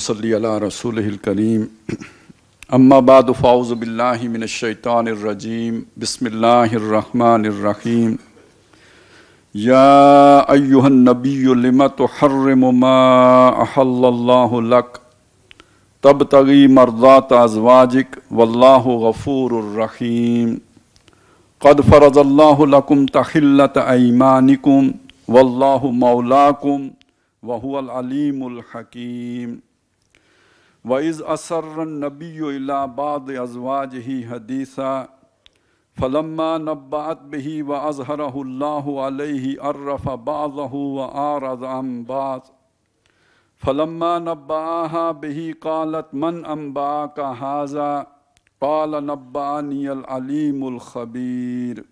صلی علی رسولہ الکریم اما بعد فاعوذ باللہ من الشیطان الرجیم بسم اللہ الرحمن الرحیم یا ایہا النبی لم تحرم ما احل اللہ لک تبتغی مرضات ازواجک واللہ غفور الرحیم قد فرض اللہ لکم تحلۃ ایمانکم واللہ مولاکم وَهُوَ الْعَلِيمُ الْحَكِيمُ وَإِذْ أَسَرَّ النَّبِيُّ إِلَىٰ بَعْضِ أَزْوَاجِهِ حَدِيثًا فَلَمَّا نَبَّأَتْ بِهِ وَأَظْهَرَهُ اللَّهُ عَلَيْهِ عَرَّفَ بَعْضَهُ وَأَعْرَضَ عَن بَعْضٍ فَلَمَّا نَبَّأَهَا بِهِ قَالَتْ مَنْ أَنبَأَكَ هَٰذَا قَالَ نَبَّأَنِيَ الْعَلِيمُ الْخَبِيرُ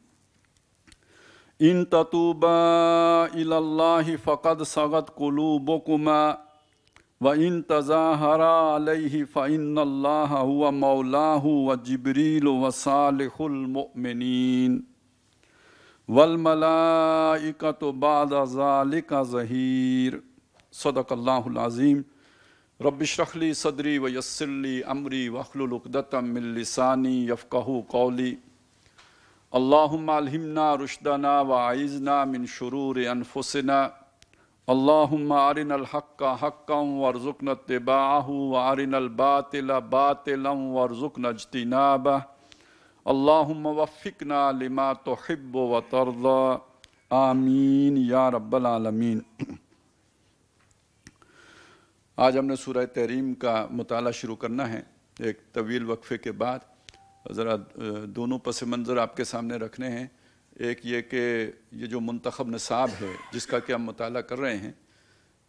ان تتوبا الی اللہ فقد صغت قلوبکما وان تظاہرا علیہ فإن اللہ هو مولاه وجبریل وصالح المؤمنین والملائکۃ بعد ذلک ظہیر صدق اللہ العظیم رب اشرح لی صدری ویسر لی امری واحلل عقدۃ من لسانی یفقہوا قولی اللہم الہمنا رشدنا وعیذنا من شرور انفسنا اللہم ارنا الحق حقا وارزقنا اتباعہ وارنا الباطل باطلا وارزقنا اجتنابہ اللہم وفقنا لما تحب وترضى آمین یا رب العالمین۔ آج ہم نے سورہ تحریم کا مطالعہ شروع کرنا ہے ایک طویل وقفے کے بعد۔ ذرا دونوں پس منظر آپ کے سامنے رکھنے ہیں۔ ایک یہ کہ یہ جو منتخب نصاب ہے جس کا کہ ہم مطالعہ کر رہے ہیں،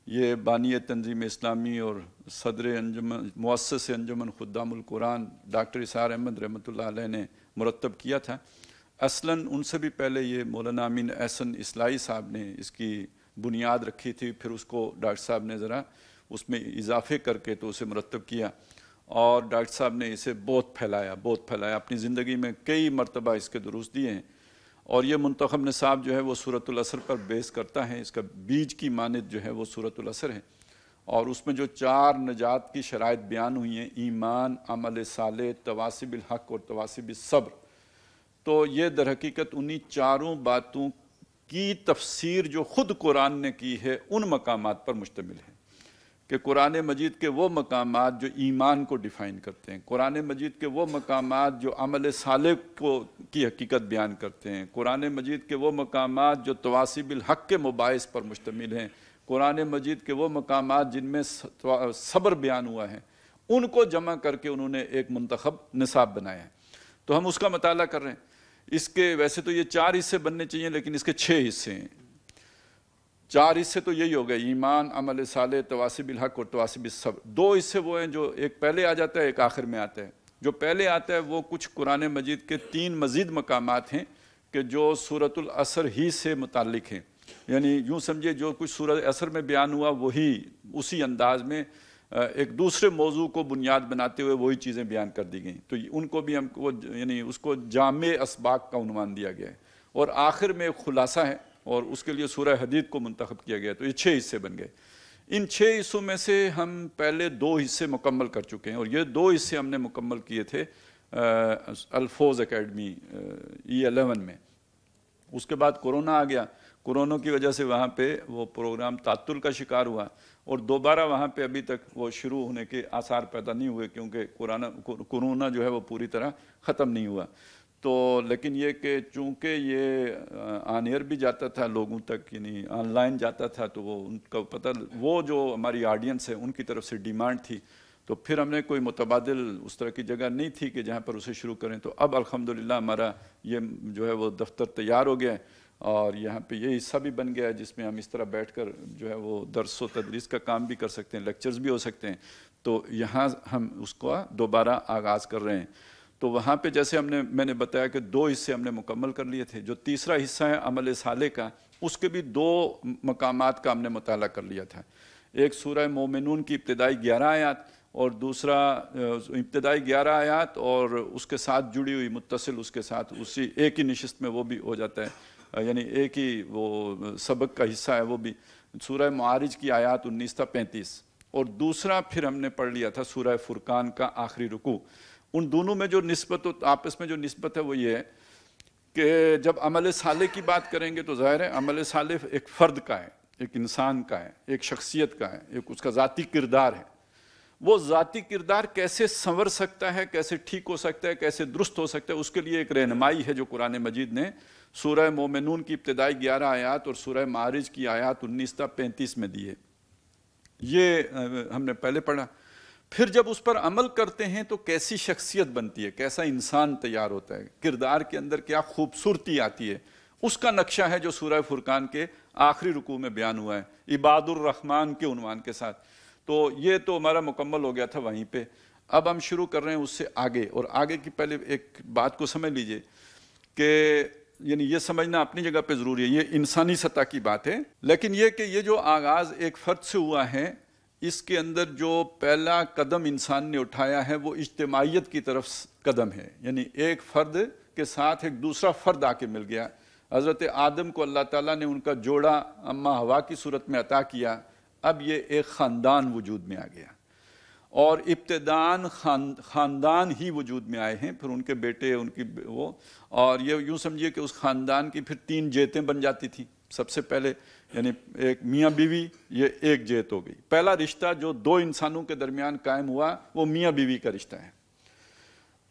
یہ بانی تنظیم اسلامی اور صدر انجمن مؤسس انجمن خدام القرآن ڈاکٹر اسحاق احمد رحمۃ اللہ علیہ نے مرتب کیا تھا۔ اصلاً ان سے بھی پہلے یہ مولانا امین احسن اصلاحی صاحب نے اس کی بنیاد رکھی تھی، پھر اس کو ڈاکٹر صاحب نے ذرا اس میں اضافے کر کے تو اسے مرتب کیا، اور ڈاکٹر صاحب نے اسے بہت پھیلایا اپنی زندگی میں کئی مرتبہ اس کے دروس دیے ہیں۔ اور یہ منتخب نصاب جو ہے وہ سورۃ العصر پر بیس کرتا ہے، اس کا بیج کی مانند جو ہے وہ سورۃ العصر ہے، اور اس میں جو 4 نجات کی شرائط بیان ہوئی ہیں، ایمان، عمل صالح، تواصی بالحق اور تواصی بالصبر، تو یہ در حقیقت انہی 4 باتوں کی تفسیر جو خود قرآن نے کی ہے ان مقامات پر مشتمل ہے کہ قرآن مجید کے وہ مقامات جو ایمان کو ڈیفائن کرتے ہیں، قرآن مجید کے وہ مقامات جو عمل صالح کی حقیقت بیان کرتے ہیں، قرآن مجید کے وہ مقامات جو تواصی بالحق کے مباحث پر مشتمل ہیں، قرآن مجید کے وہ مقامات جن میں صبر بیان ہوا ہے، ان کو جمع کر کے انہوں نے ایک منتخب نصاب بنایا ہے۔ تو ہم اس کا مطالعہ کر رہے ہیں۔ اس کے ویسے تو یہ 4 حصے بننے چاہیے، لیکن اس کے 6 حصے ہیں۔ 4 حصے تو یہی ہو گئے، ایمان، عمل صالح، تواصی بالحق اور تواصی بالصبر۔ 2 حصے وہ ہیں جو ایک پہلے آ جاتا ہے، ایک آخر میں آتا ہے۔ جو پہلے آتا ہے وہ کچھ قرآن مجید کے 3 مزید مقامات ہیں کہ جو سورۃ العصر ہی سے متعلق ہیں، یعنی یوں سمجھے جو کچھ سورۃ العصر میں بیان ہوا وہی اسی انداز میں ایک دوسرے موضوع کو بنیاد بناتے ہوئے وہی چیزیں بیان کر دی گئیں، تو ان کو بھی ہم کو یعنی اس کو جامع اسباق کا عنوان دیا گیا ہے، اور آخر میں ایک خلاصہ ہے، اور اس کے لیے سورہ حدید کو منتخب کیا گیا، تو یہ 6 حصے بن گئے۔ ان 6 حصوں میں سے ہم پہلے 2 حصے مکمل کر چکے ہیں، اور یہ 2 حصے ہم نے مکمل کیے تھے الفوز اکیڈمی E11 میں۔ اس کے بعد کورونا آ گیا، کورونا کی وجہ سے وہاں پہ وہ پروگرام تعطل کا شکار ہوا، اور دوبارہ وہاں پہ ابھی تک وہ شروع ہونے کے آثار پیدا نہیں ہوئے، کیونکہ کورونا جو ہے وہ پوری طرح ختم نہیں ہوا۔ تو لیکن یہ کہ چونکہ یہ آن ایئر بھی جاتا تھا لوگوں تک، یعنی آن لائن جاتا تھا، تو وہ ان کا پتہ، وہ جو ہماری آڈینس ہے ان کی طرف سے ڈیمانڈ تھی، تو پھر ہم نے کوئی متبادل اس طرح کی جگہ نہیں تھی کہ جہاں پر اسے شروع کریں۔ تو اب الحمدللہ ہمارا یہ جو ہے وہ دفتر تیار ہو گیا ہے، اور یہاں پہ یہ حصہ بھی بن گیا ہے جس میں ہم اس طرح بیٹھ کر جو ہے وہ درس و تدریس کا کام بھی کر سکتے ہیں، لیکچرز بھی ہو سکتے ہیں۔ تو یہاں ہم اس کو دوبارہ آغاز کر رہے ہیں۔ تو وہاں پہ جیسے میں نے بتایا کہ 2 حصے ہم نے مکمل کر لیے تھے۔ جو تیسرا حصہ ہے عمل صالح کا، اس کے بھی 2 مقامات کا ہم نے مطالعہ کر لیا تھا۔ ایک سورہ مومنون کی ابتدائی 11 آیات، اور دوسرا ابتدائی 11 آیات اور اس کے ساتھ جڑی ہوئی متصل اس کے ساتھ اسی ایک ہی نشست میں وہ بھی ہو جاتا ہے، یعنی ایک ہی وہ سبق کا حصہ ہے۔ وہ بھی سورہ معارج کی آیات 19 تا 35، اور دوسرا پھر ہم نے پڑھ لیا تھا سورہ فرقان کا آخری رکوع. ان دونوں میں جو نسبت آپس میں جو نسبت ہے وہ یہ ہے کہ جب عمل صالح کی بات کریں گے تو ظاہر ہے عمل صالح ایک فرد کا ہے, ایک انسان کا ہے, ایک شخصیت کا ہے, ایک اس کا ذاتی کردار ہے. وہ ذاتی کردار کیسے سنور سکتا ہے, کیسے ٹھیک ہو سکتا ہے, کیسے درست ہو سکتا ہے, اس کے لیے ایک رہنمائی ہے جو قرآن مجید نے سورہ مومنون کی ابتدائی 11 آیات اور سورہ معارج کی آیات 19 تا 35 میں دی ہے. یہ ہم نے پہلے پڑھا. پھر جب اس پر عمل کرتے ہیں تو کیسی شخصیت بنتی ہے, کیسا انسان تیار ہوتا ہے, کردار کے اندر کیا خوبصورتی آتی ہے, اس کا نقشہ ہے جو سورہ فرقان کے آخری رکوع میں بیان ہوا ہے عباد الرحمن کے عنوان کے ساتھ. تو یہ تو ہمارا مکمل ہو گیا تھا وہیں پہ. اب ہم شروع کر رہے ہیں اس سے آگے, اور آگے کی پہلے ایک بات کو سمجھ لیجئے کہ یعنی یہ سمجھنا اپنی جگہ پہ ضروری ہے, یہ انسانی سطح کی بات ہے, لیکن یہ کہ یہ جو آغاز ایک فرد سے ہوا ہے, اس کے اندر جو پہلا قدم انسان نے اٹھایا ہے وہ اجتماعیت کی طرف قدم ہے. یعنی ایک فرد کے ساتھ ایک دوسرا فرد آ کے مل گیا. حضرت آدم کو اللہ تعالیٰ نے ان کا جوڑا اماں ہوا کی صورت میں عطا کیا. اب یہ ایک خاندان وجود میں آ گیا, اور ابتداً خاندان ہی وجود میں آئے ہیں, پھر ان کے بیٹے, ان کی وہ, اور یہ یوں سمجھیے کہ اس خاندان کی پھر 3 جیتیں بن جاتی تھیں. سب سے پہلے یعنی ایک میاں بیوی, یہ ایک جیت ہو گئی. پہلا رشتہ جو 2 انسانوں کے درمیان قائم ہوا وہ میاں بیوی کا رشتہ ہے.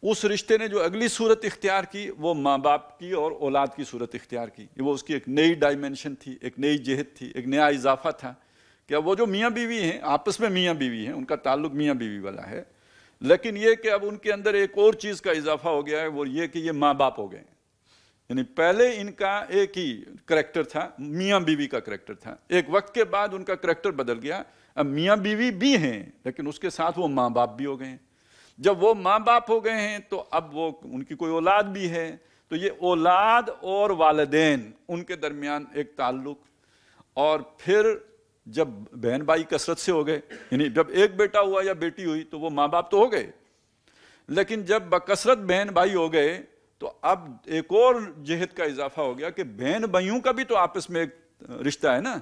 اس رشتے نے جو اگلی صورت اختیار کی وہ ماں باپ کی اور اولاد کی صورت اختیار کی. وہ اس کی ایک نئی ڈائمنشن تھی, ایک نئی جہت تھی, ایک نیا اضافہ تھا. کیا وہ جو میاں بیوی ہیں آپس میں میاں بیوی ہیں, ان کا تعلق میاں بیوی والا ہے, لیکن یہ کہ اب ان کے اندر ایک اور چیز کا اضافہ ہو گیا ہے, وہ یہ کہ یہ ماں باپ ہو گئے ہیں. یعنی پہلے ان کا ایک ہی کریکٹر تھا, میاں بیوی کا کریکٹر تھا. ایک وقت کے بعد ان کا کریکٹر بدل گیا, اب میاں بیوی بھی ہیں لیکن اس کے ساتھ وہ ماں باپ بھی ہو گئے ہیں. جب وہ ماں باپ ہو گئے ہیں تو اب وہ ان کی کوئی اولاد بھی ہے, تو یہ اولاد اور والدین ان کے درمیان ایک تعلق. اور پھر جب بہن بھائی کثرت سے ہو گئے, یعنی جب ایک بیٹا ہوا یا بیٹی ہوئی تو وہ ماں باپ تو ہو گئے, لیکن جب بکثرت بہن بھائی ہو گئے تو اب ایک اور جہت کا اضافہ ہو گیا کہ بہن بھائیوں کا بھی تو آپس میں ایک رشتہ ہے نا.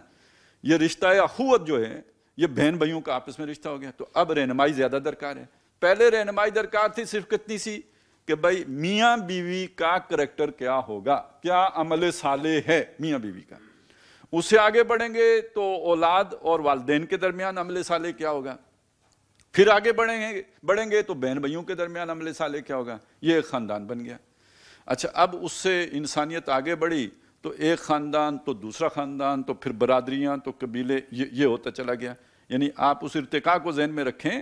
یہ رشتہ اخوت جو ہے یہ بہن بھائیوں کا آپس میں رشتہ ہو گیا. تو اب رہنمائی زیادہ درکار ہے. پہلے رہنمائی درکار تھی صرف کتنی سی کہ بھائی میاں بیوی کا کریکٹر کیا ہوگا, کیا عمل صالح ہے میاں بیوی کا. اس سے آگے بڑھیں گے تو اولاد اور والدین کے درمیان عمل صالح کیا ہوگا, پھر آگے بڑھیں گے تو بہن بھائیوں کے درمیان عمل صالح کیا ہوگا. یہ ایک خاندان بن گیا. اچھا, اب اس سے انسانیت آگے بڑھی تو ایک خاندان تو دوسرا خاندان تو پھر برادریاں تو قبیلے, یہ ہوتا چلا گیا. یعنی آپ اس ارتقاء کو ذہن میں رکھیں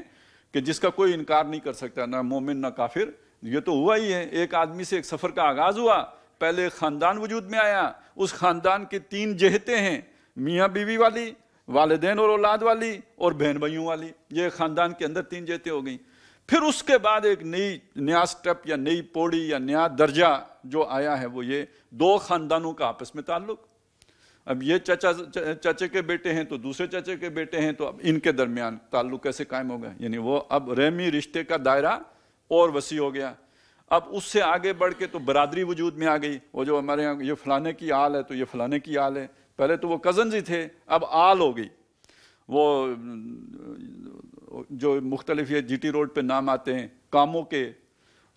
کہ جس کا کوئی انکار نہیں کر سکتا, نہ مومن نہ کافر. یہ تو ہوا ہی ہے, ایک آدمی سے ایک سفر کا آغاز ہوا, پہلے خاندان وجود میں آیا, اس خاندان کی 3 جہتیں ہیں, میاں بیوی والی, والدین اور اولاد والی, اور بہن بھائیوں والی. یہ خاندان کے اندر 3 جہتیں ہو گئیں. پھر اس کے بعد ایک نیا سٹیپ یا نئی پوڑی یا نیا درجہ جو آیا ہے وہ یہ 2 خاندانوں کا آپس میں تعلق. اب یہ چچے کے بیٹے ہیں تو دوسرے چچے کے بیٹے ہیں, تو اب ان کے درمیان تعلق کیسے قائم ہوگا. یعنی وہ اب رحمی رشتے کا دائرہ اور وسیع ہو گیا. اب اس سے آگے بڑھ کے تو برادری وجود میں آ گئی. وہ جو ہمارے یہاں یہ فلانے کی آل ہے تو یہ فلانے کی آل ہے. پہلے تو وہ کزنز ہی تھے, اب آل ہو گئی. وہ جو مختلف یہ جی ٹی روڈ پہ نام آتے ہیں کاموں کے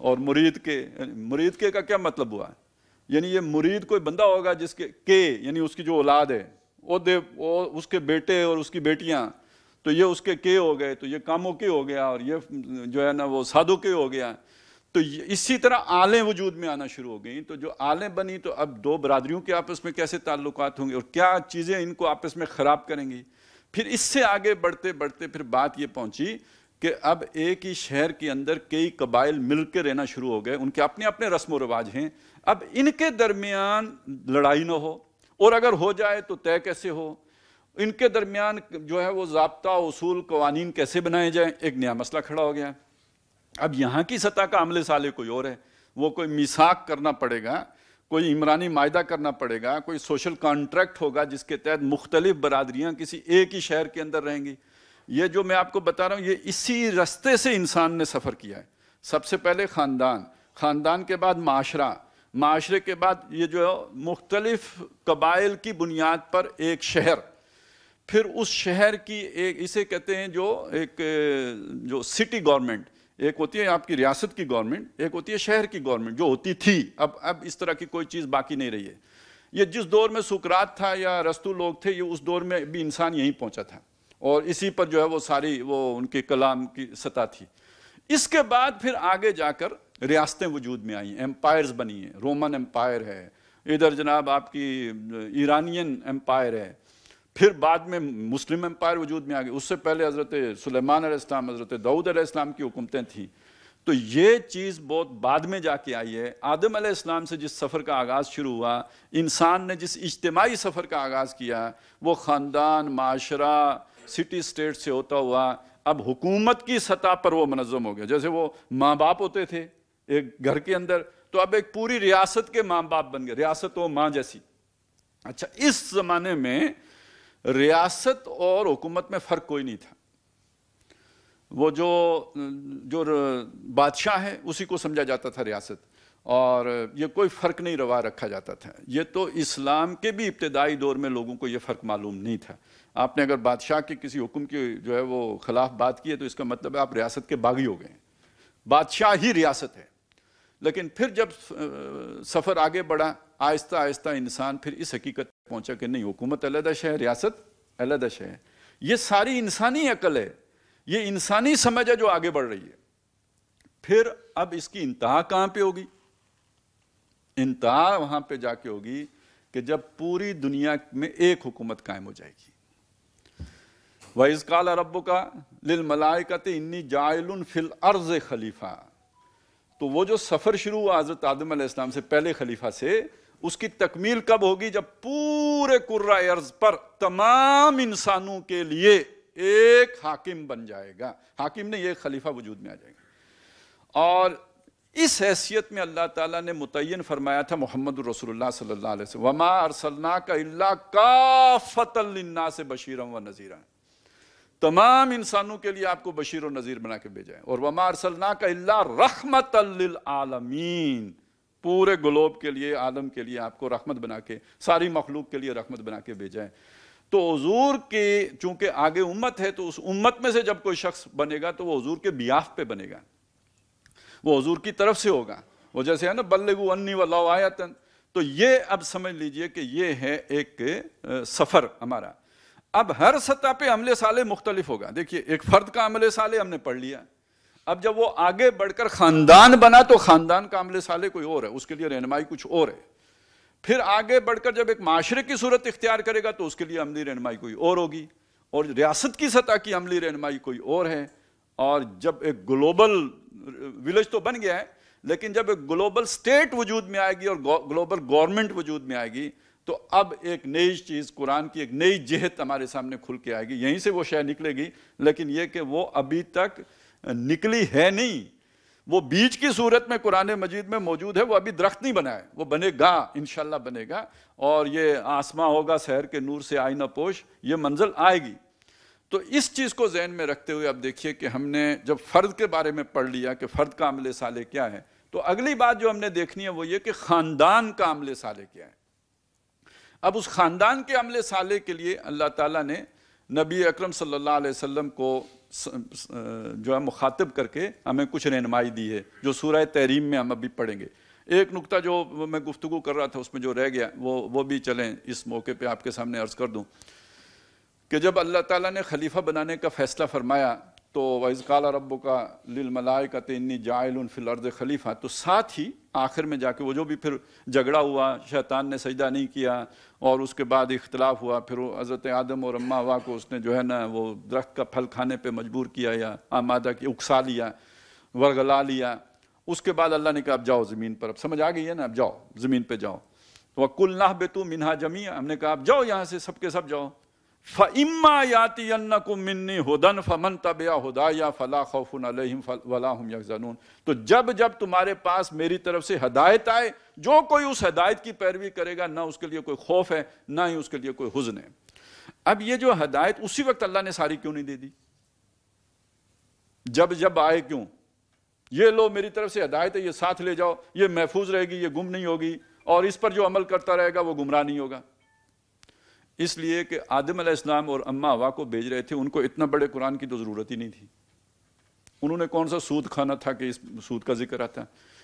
اور مرید کے. مرید کے کا کیا مطلب ہوا, یعنی یہ مرید کوئی بندہ ہوگا جس کے یعنی اس کی جو اولاد ہے وہ اس کے بیٹے اور اس کی بیٹیاں, تو یہ اس کے ہو گئے, تو یہ کاموں کے ہو گیا, اور یہ جو ہے نا وہ سادوں کے ہو گیا. تو اسی طرح آلیں وجود میں آنا شروع ہو گئیں. تو جو آلیں بنی تو اب 2 برادریوں کے آپس میں کیسے تعلقات ہوں گے اور کیا چیزیں ان کو آپس میں خراب کریں گی. پھر اس سے آگے بڑھتے بڑھتے پھر بات یہ پہنچی کہ اب ایک ہی شہر کے اندر کئی قبائل مل کے رہنا شروع ہو گئے. ان کے اپنے اپنے رسم و رواج ہیں. اب ان کے درمیان لڑائی نہ ہو, اور اگر ہو جائے تو طے کیسے ہو. ان کے درمیان جو ہے وہ ضابطہ اصول قوانین کیسے بنائے جائیں. ایک نیا مسئلہ کھڑا ہو گیا. اب یہاں کی سطح کا عمل صالح کوئی اور ہے. وہ کوئی میثاق کرنا پڑے گا, کوئی عمرانی معاہدہ کرنا پڑے گا, کوئی سوشل کانٹریکٹ ہوگا جس کے تحت مختلف برادریاں کسی ایک ہی شہر کے اندر رہیں گی. یہ جو میں آپ کو بتا رہا ہوں یہ اسی رستے سے انسان نے سفر کیا ہے. سب سے پہلے خاندان, خاندان کے بعد معاشرہ, معاشرے کے بعد یہ جو مختلف قبائل کی بنیاد پر ایک شہر, پھر اس شہر کی ایک اسے کہتے ہیں جو سٹی گورنمنٹ، ایک ہوتی ہے آپ کی ریاست کی گورنمنٹ، ایک ہوتی ہے شہر کی گورنمنٹ جو ہوتی تھی، اب اس طرح کی کوئی چیز باقی نہیں رہی ہے. یہ جس دور میں سقراط تھا یا ارسطو لوگ تھے، یہ اس دور میں بھی انسان یہیں پہنچا تھا، اور اسی پر جو ہے وہ ساری ان کے کلام کی سطح تھی. اس کے بعد پھر آگے جا کر ریاستیں وجود میں آئیں، ایمپائرز بنی ہیں. رومن ایمپائر ہے، ادھر جناب آپ کی ایرانین ایمپائر ہے، پھر بعد میں مسلم ایمپائر وجود میں آ گئے. اس سے پہلے حضرت سلیمان علیہ السلام، حضرت داؤد علیہ السلام کی حکومتیں تھیں. تو یہ چیز بہت بعد میں جا کے آئی ہے. آدم علیہ السلام سے جس سفر کا آغاز شروع ہوا، انسان نے جس اجتماعی سفر کا آغاز کیا، وہ خاندان، معاشرہ، سٹی سٹیٹ سے ہوتا ہوا اب حکومت کی سطح پر وہ منظم ہو گیا. جیسے وہ ماں باپ ہوتے تھے ایک گھر کے اندر، تو اب ایک پوری ریاست کے ماں باپ بن گئے، ریاست و ماں جیسی. اچھا، اس زمانے میں ریاست اور حکومت میں فرق کوئی نہیں تھا. وہ جو بادشاہ ہے اسی کو سمجھا جاتا تھا ریاست، اور یہ کوئی فرق نہیں روا رکھا جاتا تھا. یہ تو اسلام کے بھی ابتدائی دور میں لوگوں کو یہ فرق معلوم نہیں تھا. آپ نے اگر بادشاہ کے کسی حکم کی جو ہے وہ خلاف بات کی ہے تو اس کا مطلب ہے آپ ریاست کے باغی ہو گئے ہیں. بادشاہ ہی ریاست ہے. لیکن پھر جب سفر آگے بڑھا، آہستہ آہستہ انسان پھر اس حقیقت پہنچا کہ نہیں، حکومت علیحدہ شے ہے، ریاست علیحدہ شے ہے. یہ ساری انسانی عقل ہے، یہ انسانی سمجھ ہے جو آگے بڑھ رہی ہے. پھر اب اس کی انتہا کہاں پہ ہوگی؟ انتہا وہاں پہ جا کے ہوگی کہ جب پوری دنیا میں ایک حکومت قائم ہو جائے گی. وَإِذْ قَالَ رَبُّكَ لِلْمَلَائِكَةِ إِنِّي جَاعِلٌ فِي الْأَرْضِ خَلِيفَةً. تو وہ جو سفر شروع ہوا حضرت آدم علیہ السلام سے پہلے خلیفہ سے، اس کی تکمیل کب ہوگی؟ جب پورے کرۂ ارض پر تمام انسانوں کے لیے ایک حاکم بن جائے گا. حاکم نہیں، ایک خلیفہ وجود میں آ جائے گا. اور اس حیثیت میں اللہ تعالیٰ نے متعین فرمایا تھا محمد رسول اللہ صلی اللہ علیہ وسلم، وَمَا أَرْسَلْنَاكَ إِلَّا كَافَّةً لِلنَّاسِ بَشِيرًا وَنَذِيرًا. تمام انسانوں کے لیے آپ کو بشیر و نذیر بنا کے بھیجا ہے. اور وَمَا أَرْسَلْنَاكَ إِلَّا رَحْمَةً لِلْعَالَمِينَ. پورے گلوب کے لیے، عالم کے لیے آپ کو رحمت بنا کے، ساری مخلوق کے لیے رحمت بنا کے بھیجا ہے. تو حضور کے چونکہ آگے امت ہے، تو اس امت میں سے جب کوئی شخص بنے گا تو وہ حضور کے بیاف پہ بنے گا، وہ حضور کی طرف سے ہوگا. وہ جیسے ہے نا بلغوا انی ولو آیۃ. تو یہ اب سمجھ لیجئے کہ یہ ہے ایک سفر ہمارا. اب ہر سطح پہ عمل صالح مختلف ہوگا. دیکھیے، ایک فرد کا عمل صالح ہم نے پڑھ لیا. اب جب وہ آگے بڑھ کر خاندان بنا تو خاندان کا عمل صالح کوئی اور ہے، اس کے لیے رہنمائی کچھ اور ہے. پھر آگے بڑھ کر جب ایک معاشرے کی صورت اختیار کرے گا تو اس کے لیے عملی رہنمائی کوئی اور ہوگی، اور ریاست کی سطح کی عملی رہنمائی کوئی اور ہے. اور جب ایک گلوبل ولیج تو بن گیا ہے، لیکن جب ایک گلوبل سٹیٹ وجود میں آئے گی اور گلوبل گورنمنٹ وجود میں آئے گی تو اب ایک نئی چیز، قرآن کی ایک نئی جہت ہمارے سامنے کھل کے آئے گی. یہیں سے وہ شے نکلے گی، لیکن یہ کہ وہ ابھی تک نکلی ہے نہیں، وہ بیج کی صورت میں قرآن مجید میں موجود ہے. وہ ابھی درخت نہیں بنا ہے، وہ بنے گا، انشاءاللہ بنے گا. اور یہ آسماں ہوگا سحر کے نور سے آئینہ پوش، یہ منزل آئے گی. تو اس چیز کو ذہن میں رکھتے ہوئے اب دیکھیے کہ ہم نے جب فرد کے بارے میں پڑھ لیا کہ فرد کا عمل صالح کیا ہے، تو اگلی بات جو ہم نے دیکھنی ہے وہ یہ کہ خاندان کا عمل صالح کیا ہے. اب اس خاندان کے عمل صالح کے لیے اللہ تعالیٰ نے نبی اکرم صلی اللہ علیہ وسلم کو جو ہے مخاطب کر کے ہمیں کچھ رہنمائی دی ہے، جو سورہ تحریم میں ہم ابھی پڑھیں گے. ایک نقطہ جو میں گفتگو کر رہا تھا اس میں جو رہ گیا وہ بھی چلیں اس موقع پہ آپ کے سامنے عرض کر دوں کہ جب اللہ تعالیٰ نے خلیفہ بنانے کا فیصلہ فرمایا تو وَإِذْ قَالَ رَبُّكَ لِلْمَلَائِكَةِ إِنِّي جَاعِلٌ فِي الْأَرْضِ خَلِيفَةً. تو ساتھ ہی آخر میں جا کے وہ جو بھی پھر جھگڑا ہوا، شیطان نے سجدہ نہیں کیا اور اس کے بعد اختلاف ہوا، پھر حضرت آدم اور اماں ہوا کو اس نے جو ہے نا وہ درخت کا پھل کھانے پہ مجبور کیا یا آمادہ کیا، اکسا لیا، ورگلا لیا. اس کے بعد اللہ نے کہا اب جاؤ زمین پر. اب سمجھ آ گئی ہے نا، اب جاؤ زمین پہ جاؤ. وَقُلْنَا اهْبِطُوا مِنْهَا جَمِيعًا. ہم نے کہا اب جاؤ یہاں سے، سب کے سب جاؤ. فَإِمَّا يَأْتِيَنَّكُم مِّنِّي هُدًى فَمَن تَبِعَ هُدَايَ فَلَا خَوْفٌ عَلَيْهِمْ وَلَا هُمْ يَحْزَنُونَ. تو جب تمہارے پاس میری طرف سے ہدایت آئے، جو کوئی اس ہدایت کی پیروی کرے گا نہ اس کے لیے کوئی خوف ہے نہ ہی اس کے لیے کوئی حزن ہے. اب یہ جو ہدایت اسی وقت اللہ نے ساری کیوں نہیں دے دی؟ جب آئے کیوں؟ یہ لو میری طرف سے ہدایت ہے، یہ ساتھ لے جاؤ، یہ محفوظ رہے گی، یہ گم نہیں ہوگی، اور اس پر جو عمل کرتا رہے گا وہ گمراہ نہیں ہوگا. اس لیے کہ آدم علیہ السلام اور اماں ہوا کو بھیج رہے تھے، ان کو اتنا بڑے قرآن کی تو ضرورت ہی نہیں تھی. انہوں نے کون سا سود کھانا تھا کہ اس سود کا ذکر آتا ہے؟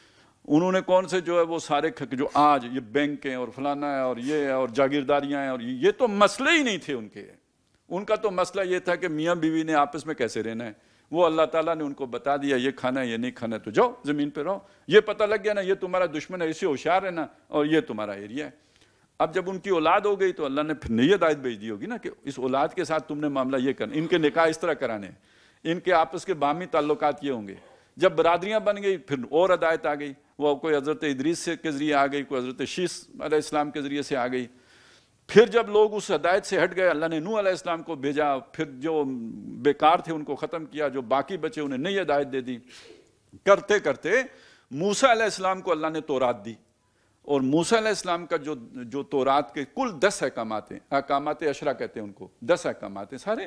انہوں نے کون سے جو ہے وہ سارے جو آج یہ بینک ہیں اور فلانا ہے اور یہ ہے اور جاگیرداریاں ہیں اور یہ تو مسئلے ہی نہیں تھے ان کے. ان کا تو مسئلہ یہ تھا کہ میاں بیوی نے آپس میں کیسے رہنا ہے. وہ اللہ تعالیٰ نے ان کو بتا دیا یہ کھانا ہے یہ نہیں کھانا ہے تو جاؤ زمین پہ رہو. یہ پتہ لگ گیا نا یہ تمہارا دشمن ہے، اسے ہوشیار رہنا اور یہ تمہارا ایریا ہے. اب جب ان کی اولاد ہو گئی تو اللہ نے پھر نئی ہدایت بھیج دی ہوگی نا کہ اس اولاد کے ساتھ تم نے معاملہ یہ کرنا، ان کے نکاح اس طرح کرانے، ان کے آپس کے باہمی تعلقات یہ ہوں گے. جب برادریاں بن گئی پھر اور ہدایت آ گئی، وہ کوئی حضرت ادریس کے ذریعے آ گئی، کوئی حضرت شیس علیہ السلام کے ذریعے سے آ گئی. پھر جب لوگ اس ہدایت سے ہٹ گئے اللہ نے نوح علیہ السلام کو بھیجا، پھر جو بیکار تھے ان کو ختم کیا، جو باقی بچے انہیں نئی ہدایت دے دی. کرتے کرتے موسیٰ علیہ السلام کو اللہ نے تورات دی، اور موسیٰ علیہ السلام کا جو تورات کے کل 10 احکامات ہیں، احکامات عشرہ کہتے ہیں ان کو، 10 احکامات ہیں سارے،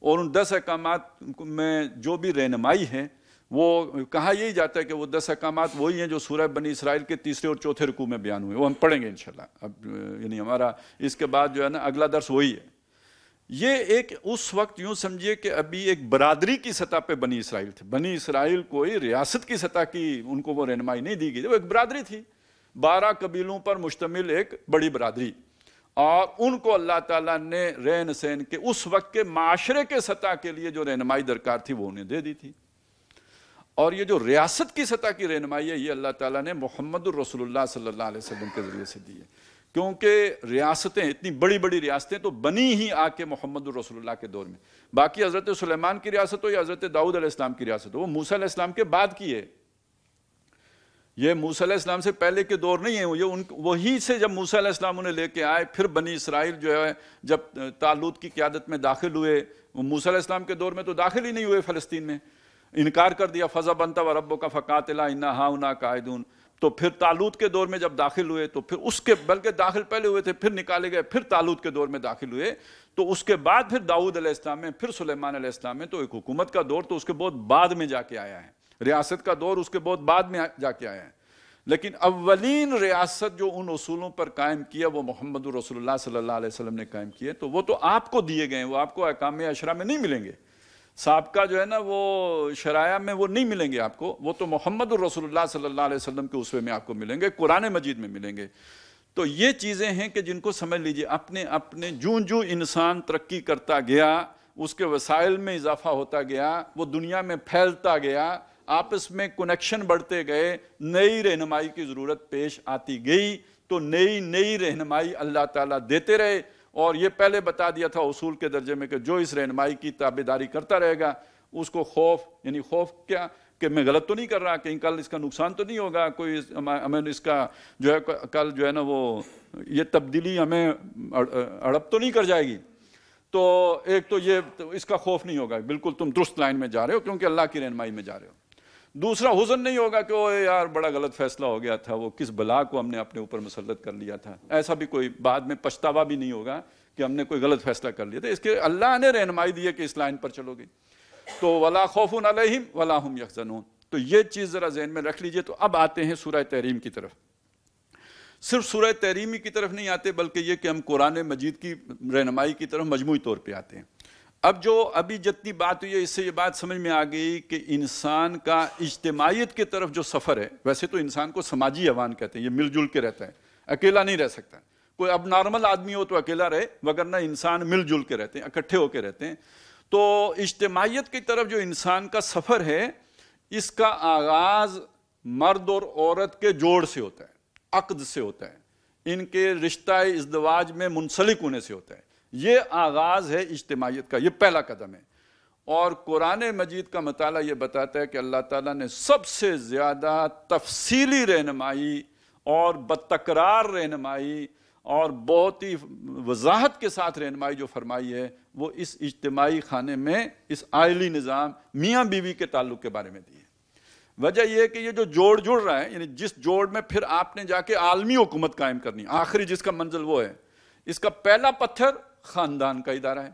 اور ان 10 احکامات میں جو بھی رہنمائی ہے وہ کہا یہی جاتا ہے کہ وہ 10 احکامات وہی ہیں جو سورہ بنی اسرائیل کے 3 اور 4 رکوع میں بیان ہوئے. وہ ہم پڑھیں گے انشاءاللہ. اب یعنی ہمارا اس کے بعد جو ہے نا اگلا درس وہی ہے. یہ ایک اس وقت یوں سمجھیے کہ ابھی ایک برادری کی سطح پہ بنی اسرائیل تھے. بنی اسرائیل کوئی ریاست کی سطح کی ان کو وہ رہنمائی نہیں دی گئی، وہ ایک برادری تھی، 12 قبیلوں پر مشتمل ایک بڑی برادری. اور ان کو اللہ تعالیٰ نے رہن سہن کے اس وقت کے معاشرے کے سطح کے لیے جو رہنمائی درکار تھی وہ انہیں دے دی تھی. اور یہ جو ریاست کی سطح کی رہنمائی ہے یہ اللہ تعالیٰ نے محمد الرسول اللہ صلی اللہ علیہ وسلم کے ذریعے سے دی ہے. کیونکہ ریاستیں اتنی بڑی بڑی ریاستیں تو بنی ہی آ کے محمد الرسول اللہ کے دور میں. باقی حضرت سلیمان کی ریاست ہو یا حضرت داؤد علیہ السلام کی ریاست ہو وہ موسیٰ علیہ السلام کے بعد کی ہے. یہ موسیٰ علیہ السلام سے پہلے کے دور نہیں ہے. یہ وہی سے جب موسیٰ علیہ السلام انہیں لے کے آئے پھر بنی اسرائیل جو ہے جب طالوت کی قیادت میں داخل ہوئے، موسیٰ علیہ السلام کے دور میں تو داخل ہی نہیں ہوئے فلسطین میں، انکار کر دیا. فَذَهَبْ أَنْتَ وَرَبُّكَ فَقَاتِلَا إِنَّا هَاهُنَا قَاعِدُونَ. تو پھر طالوت کے دور میں جب داخل ہوئے تو پھر اس کے بلکہ داخل پہلے ہوئے تھے پھر نکالے گئے، پھر طالوت کے دور میں داخل ہوئے. تو اس کے بعد پھر داؤد علیہ السلام میں، پھر سلیمان علیہ السلام میں. تو ایک حکومت کا دور تو اس کے بہت بعد میں جا کے آیا ہے، ریاست کا دور اس کے بہت بعد میں جا کے آیا ہے. لیکن اولین ریاست جو ان اصولوں پر قائم کیا وہ محمد رسول اللہ صلی اللہ علیہ وسلم نے قائم کیے. تو وہ تو آپ کو دیے گئے ہیں، وہ آپ کو احکام عشرہ میں نہیں ملیں گے. سابقہ جو ہے نا وہ شرائع میں وہ نہیں ملیں گے آپ کو، وہ تو محمد الرسول اللہ صلی اللہ علیہ وسلم کے اسوے میں آپ کو ملیں گے، قرآن مجید میں ملیں گے. تو یہ چیزیں ہیں کہ جن کو سمجھ لیجئے. اپنے جو انسان ترقی کرتا گیا، اس کے وسائل میں اضافہ ہوتا گیا، وہ دنیا میں پھیلتا گیا، آپس میں کنیکشن بڑھتے گئے، نئی رہنمائی کی ضرورت پیش آتی گئی. تو نئی رہنمائی اللہ تعالیٰ دیتے رہے. اور یہ پہلے بتا دیا تھا اصول کے درجے میں کہ جو اس رہنمائی کی تابعداری کرتا رہے گا اس کو خوف، یعنی خوف کیا کہ میں غلط تو نہیں کر رہا، کہیں کل اس کا نقصان تو نہیں ہوگا، کوئی ہمیں اس کا جو ہے کل جو ہے نا وہ یہ تبدیلی ہمیں اڑپ تو نہیں کر جائے گی. تو ایک تو یہ اس کا خوف نہیں ہوگا، بالکل تم درست لائن میں جا رہے ہو کیونکہ اللہ کی رہنمائی میں جا رہے ہو. دوسرا حزن نہیں ہوگا کہ وہ یار بڑا غلط فیصلہ ہو گیا تھا، وہ کس بلا کو ہم نے اپنے اوپر مسلط کر لیا تھا. ایسا بھی کوئی بعد میں پچھتاوا بھی نہیں ہوگا کہ ہم نے کوئی غلط فیصلہ کر لیا تھا. اس کے اللہ نے رہنمائی دی ہے کہ اس لائن پر چلو گے. تو ولا خوف علیہم ولا ہم یحزنون. تو یہ چیز ذرا ذہن میں رکھ لیجئے. تو اب آتے ہیں سورہ تحریم کی طرف. صرف سورہ تحریمی کی طرف نہیں آتے بلکہ یہ کہ ہم قرآن مجید کی رہنمائی کی طرف مجموعی طور پہ آتے ہیں. اب جو ابھی جتنی بات ہوئی ہے اس سے یہ بات سمجھ میں آ گئی کہ انسان کا اجتماعیت کی طرف جو سفر ہے، ویسے تو انسان کو سماجی حیوان کہتے ہیں، یہ مل جل کے رہتا ہے، اکیلا نہیں رہ سکتا. کوئی اب نارمل آدمی ہو تو اکیلا رہے، وگرنہ انسان مل جل کے رہتے ہیں، اکٹھے ہو کے رہتے ہیں. تو اجتماعیت کی طرف جو انسان کا سفر ہے اس کا آغاز مرد اور عورت کے جوڑ سے ہوتا ہے، عقد سے ہوتا ہے، ان کے رشتہ ازدواج میں منسلک ہونے سے ہوتا ہے. یہ آغاز ہے اجتماعیت کا، یہ پہلا قدم ہے. اور قرآن مجید کا مطالعہ یہ بتاتا ہے کہ اللہ تعالیٰ نے سب سے زیادہ تفصیلی رہنمائی اور بتکرار رہنمائی اور بہت ہی وضاحت کے ساتھ رہنمائی جو فرمائی ہے وہ اس اجتماعی خانے میں، اس عائلی نظام میاں بیوی کے تعلق کے بارے میں دی ہے. وجہ یہ ہے کہ یہ جو جوڑ جڑ رہا ہے، یعنی جس جوڑ میں پھر آپ نے جا کے عالمی حکومت قائم کرنی، آخری جس کا منزل وہ ہے، اس کا پہلا پتھر خاندان کا ادارہ ہے.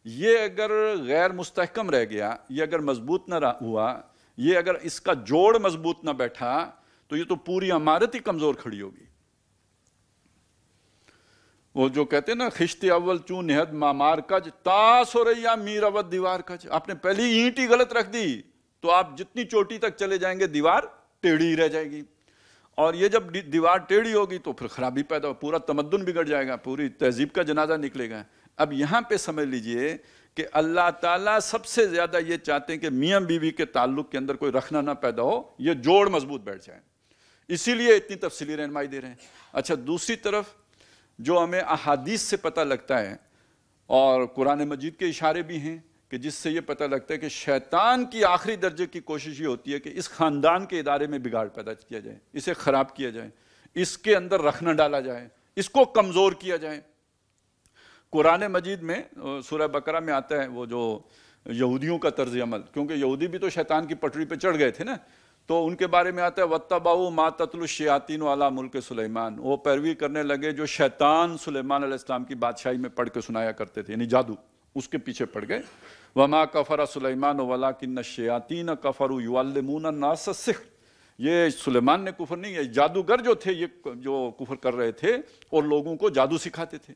یہ اگر غیر مستحکم رہ گیا، یہ اگر مضبوط نہ ہوا، یہ اگر اس کا جوڑ مضبوط نہ بیٹھا تو یہ تو پوری عمارت ہی کمزور کھڑی ہوگی. وہ جو کہتے ہیں نا خشت اول چون نہد مامار کج تاس ہو رہی میر اود دیوار کج، آپ نے پہلی اینٹ ہی غلط رکھ دی تو آپ جتنی چوٹی تک چلے جائیں گے دیوار ٹیڑھی ہی رہ جائے گی، اور یہ جب دیوار ٹیڑھی ہوگی تو پھر خرابی پیدا ہو، پورا تمدن بگڑ جائے گا، پوری تہذیب کا جنازہ نکلے گا۔ اب یہاں پہ سمجھ لیجئے کہ اللہ تعالیٰ سب سے زیادہ یہ چاہتے ہیں کہ میاں بیوی کے تعلق کے اندر کوئی رکھنا نہ پیدا ہو، یہ جوڑ مضبوط بیٹھ جائے، اسی لیے اتنی تفصیلی رہنمائی دے رہے ہیں۔ اچھا، دوسری طرف جو ہمیں احادیث سے پتہ لگتا ہے اور قرآن مجید کے اشارے بھی ہیں کہ جس سے یہ پتہ لگتا ہے کہ شیطان کی آخری درجے کی کوشش یہ ہوتی ہے کہ اس خاندان کے ادارے میں بگاڑ پیدا کیا جائے، اسے خراب کیا جائے، اس کے اندر رکھنا ڈالا جائے، اس کو کمزور کیا جائے۔ قرآن مجید میں سورہ بقرہ میں آتا ہے وہ جو یہودیوں کا طرز عمل، کیونکہ یہودی بھی تو شیطان کی پٹری پہ چڑھ گئے تھے نا، تو ان کے بارے میں آتا ہے وَاتَّبَعُوا مَا تَتْلُو الشَّيَاطِينُ عَلَىٰ مُلْكِ سلیمان، وہ پیروی کرنے لگے جو شیطان سلیمان علیہ السلام کی بادشاہی میں پڑھ کے سنایا کرتے تھے، یعنی جادو، اس کے پیچھے پڑ گئے۔ وَمَا كَفَرَ سُلَيْمَانُ وَلَٰكِنَّ الشَّيَاطِينَ كَفَرُوا يُعَلِّمُونَ النَّاسَ السِّحْرَ، یہ سلیمان نے کفر نہیں، یہ جادوگر جو تھے یہ جو کفر کر رہے تھے اور لوگوں کو جادو سکھاتے تھے۔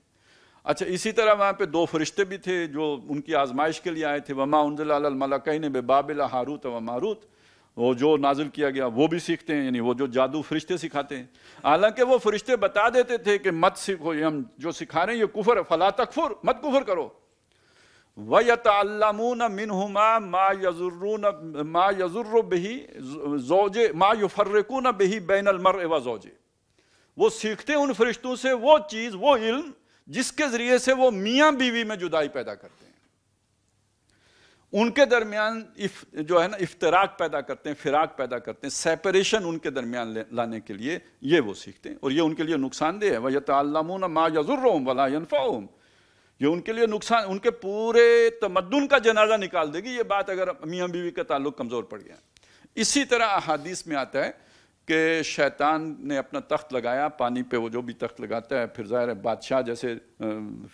اچھا، اسی طرح وہاں پہ دو فرشتے بھی تھے جو ان کی آزمائش کے لیے آئے تھے، وَمَا أُنزِلَ عَلَى الْمَلَكَيْنِ بِبَابِلَ ہاروت وماروت، وہ جو نازل کیا گیا وہ بھی سیکھتے ہیں، یعنی وہ جو جادو فرشتے سکھاتے ہیں، حالانکہ وہ فرشتے بتا دیتے تھے کہ مت سیکھو، یہ ہم جو سکھا رہے ہیں یہ کفر ہے، فَلَا تَكْفُرْ، مت کفر کرو۔ وَيَتَعَلَّمُونَ مِنْهُمَا مَا يَضُرُّ بِهِ زَوْجَ مَا يُفَرِّقُونَ بِهِ بَيْنَ الْمَرْءِ وَزَوْجِهِ، وہ سیکھتے ان فرشتوں سے وہ چیز، وہ علم جس کے ذریعے سے وہ میاں بیوی میں جدائی پیدا کرتے ہیں، ان کے درمیان جو ہے نا افتراق پیدا کرتے ہیں، فراق پیدا کرتے ہیں، سیپریشن ان کے درمیان لانے کے لیے یہ وہ سیکھتے ہیں، اور یہ ان کے لیے نقصان دہ ہے۔ وَيَتَعَلَّمُونَ مَا يَضُرُّهُمْ وَلَا يَنْفَعُهُمْ، یہ ان کے لیے نقصان، ان کے پورے تمدن کا جنازہ نکال دے گی یہ بات اگر میاں بیوی کا تعلق کمزور پڑ گیا۔ اسی طرح احادیث میں آتا ہے کہ شیطان نے اپنا تخت لگایا پانی پہ، وہ جو بھی تخت لگاتا ہے پھر ظاہر ہے بادشاہ جیسے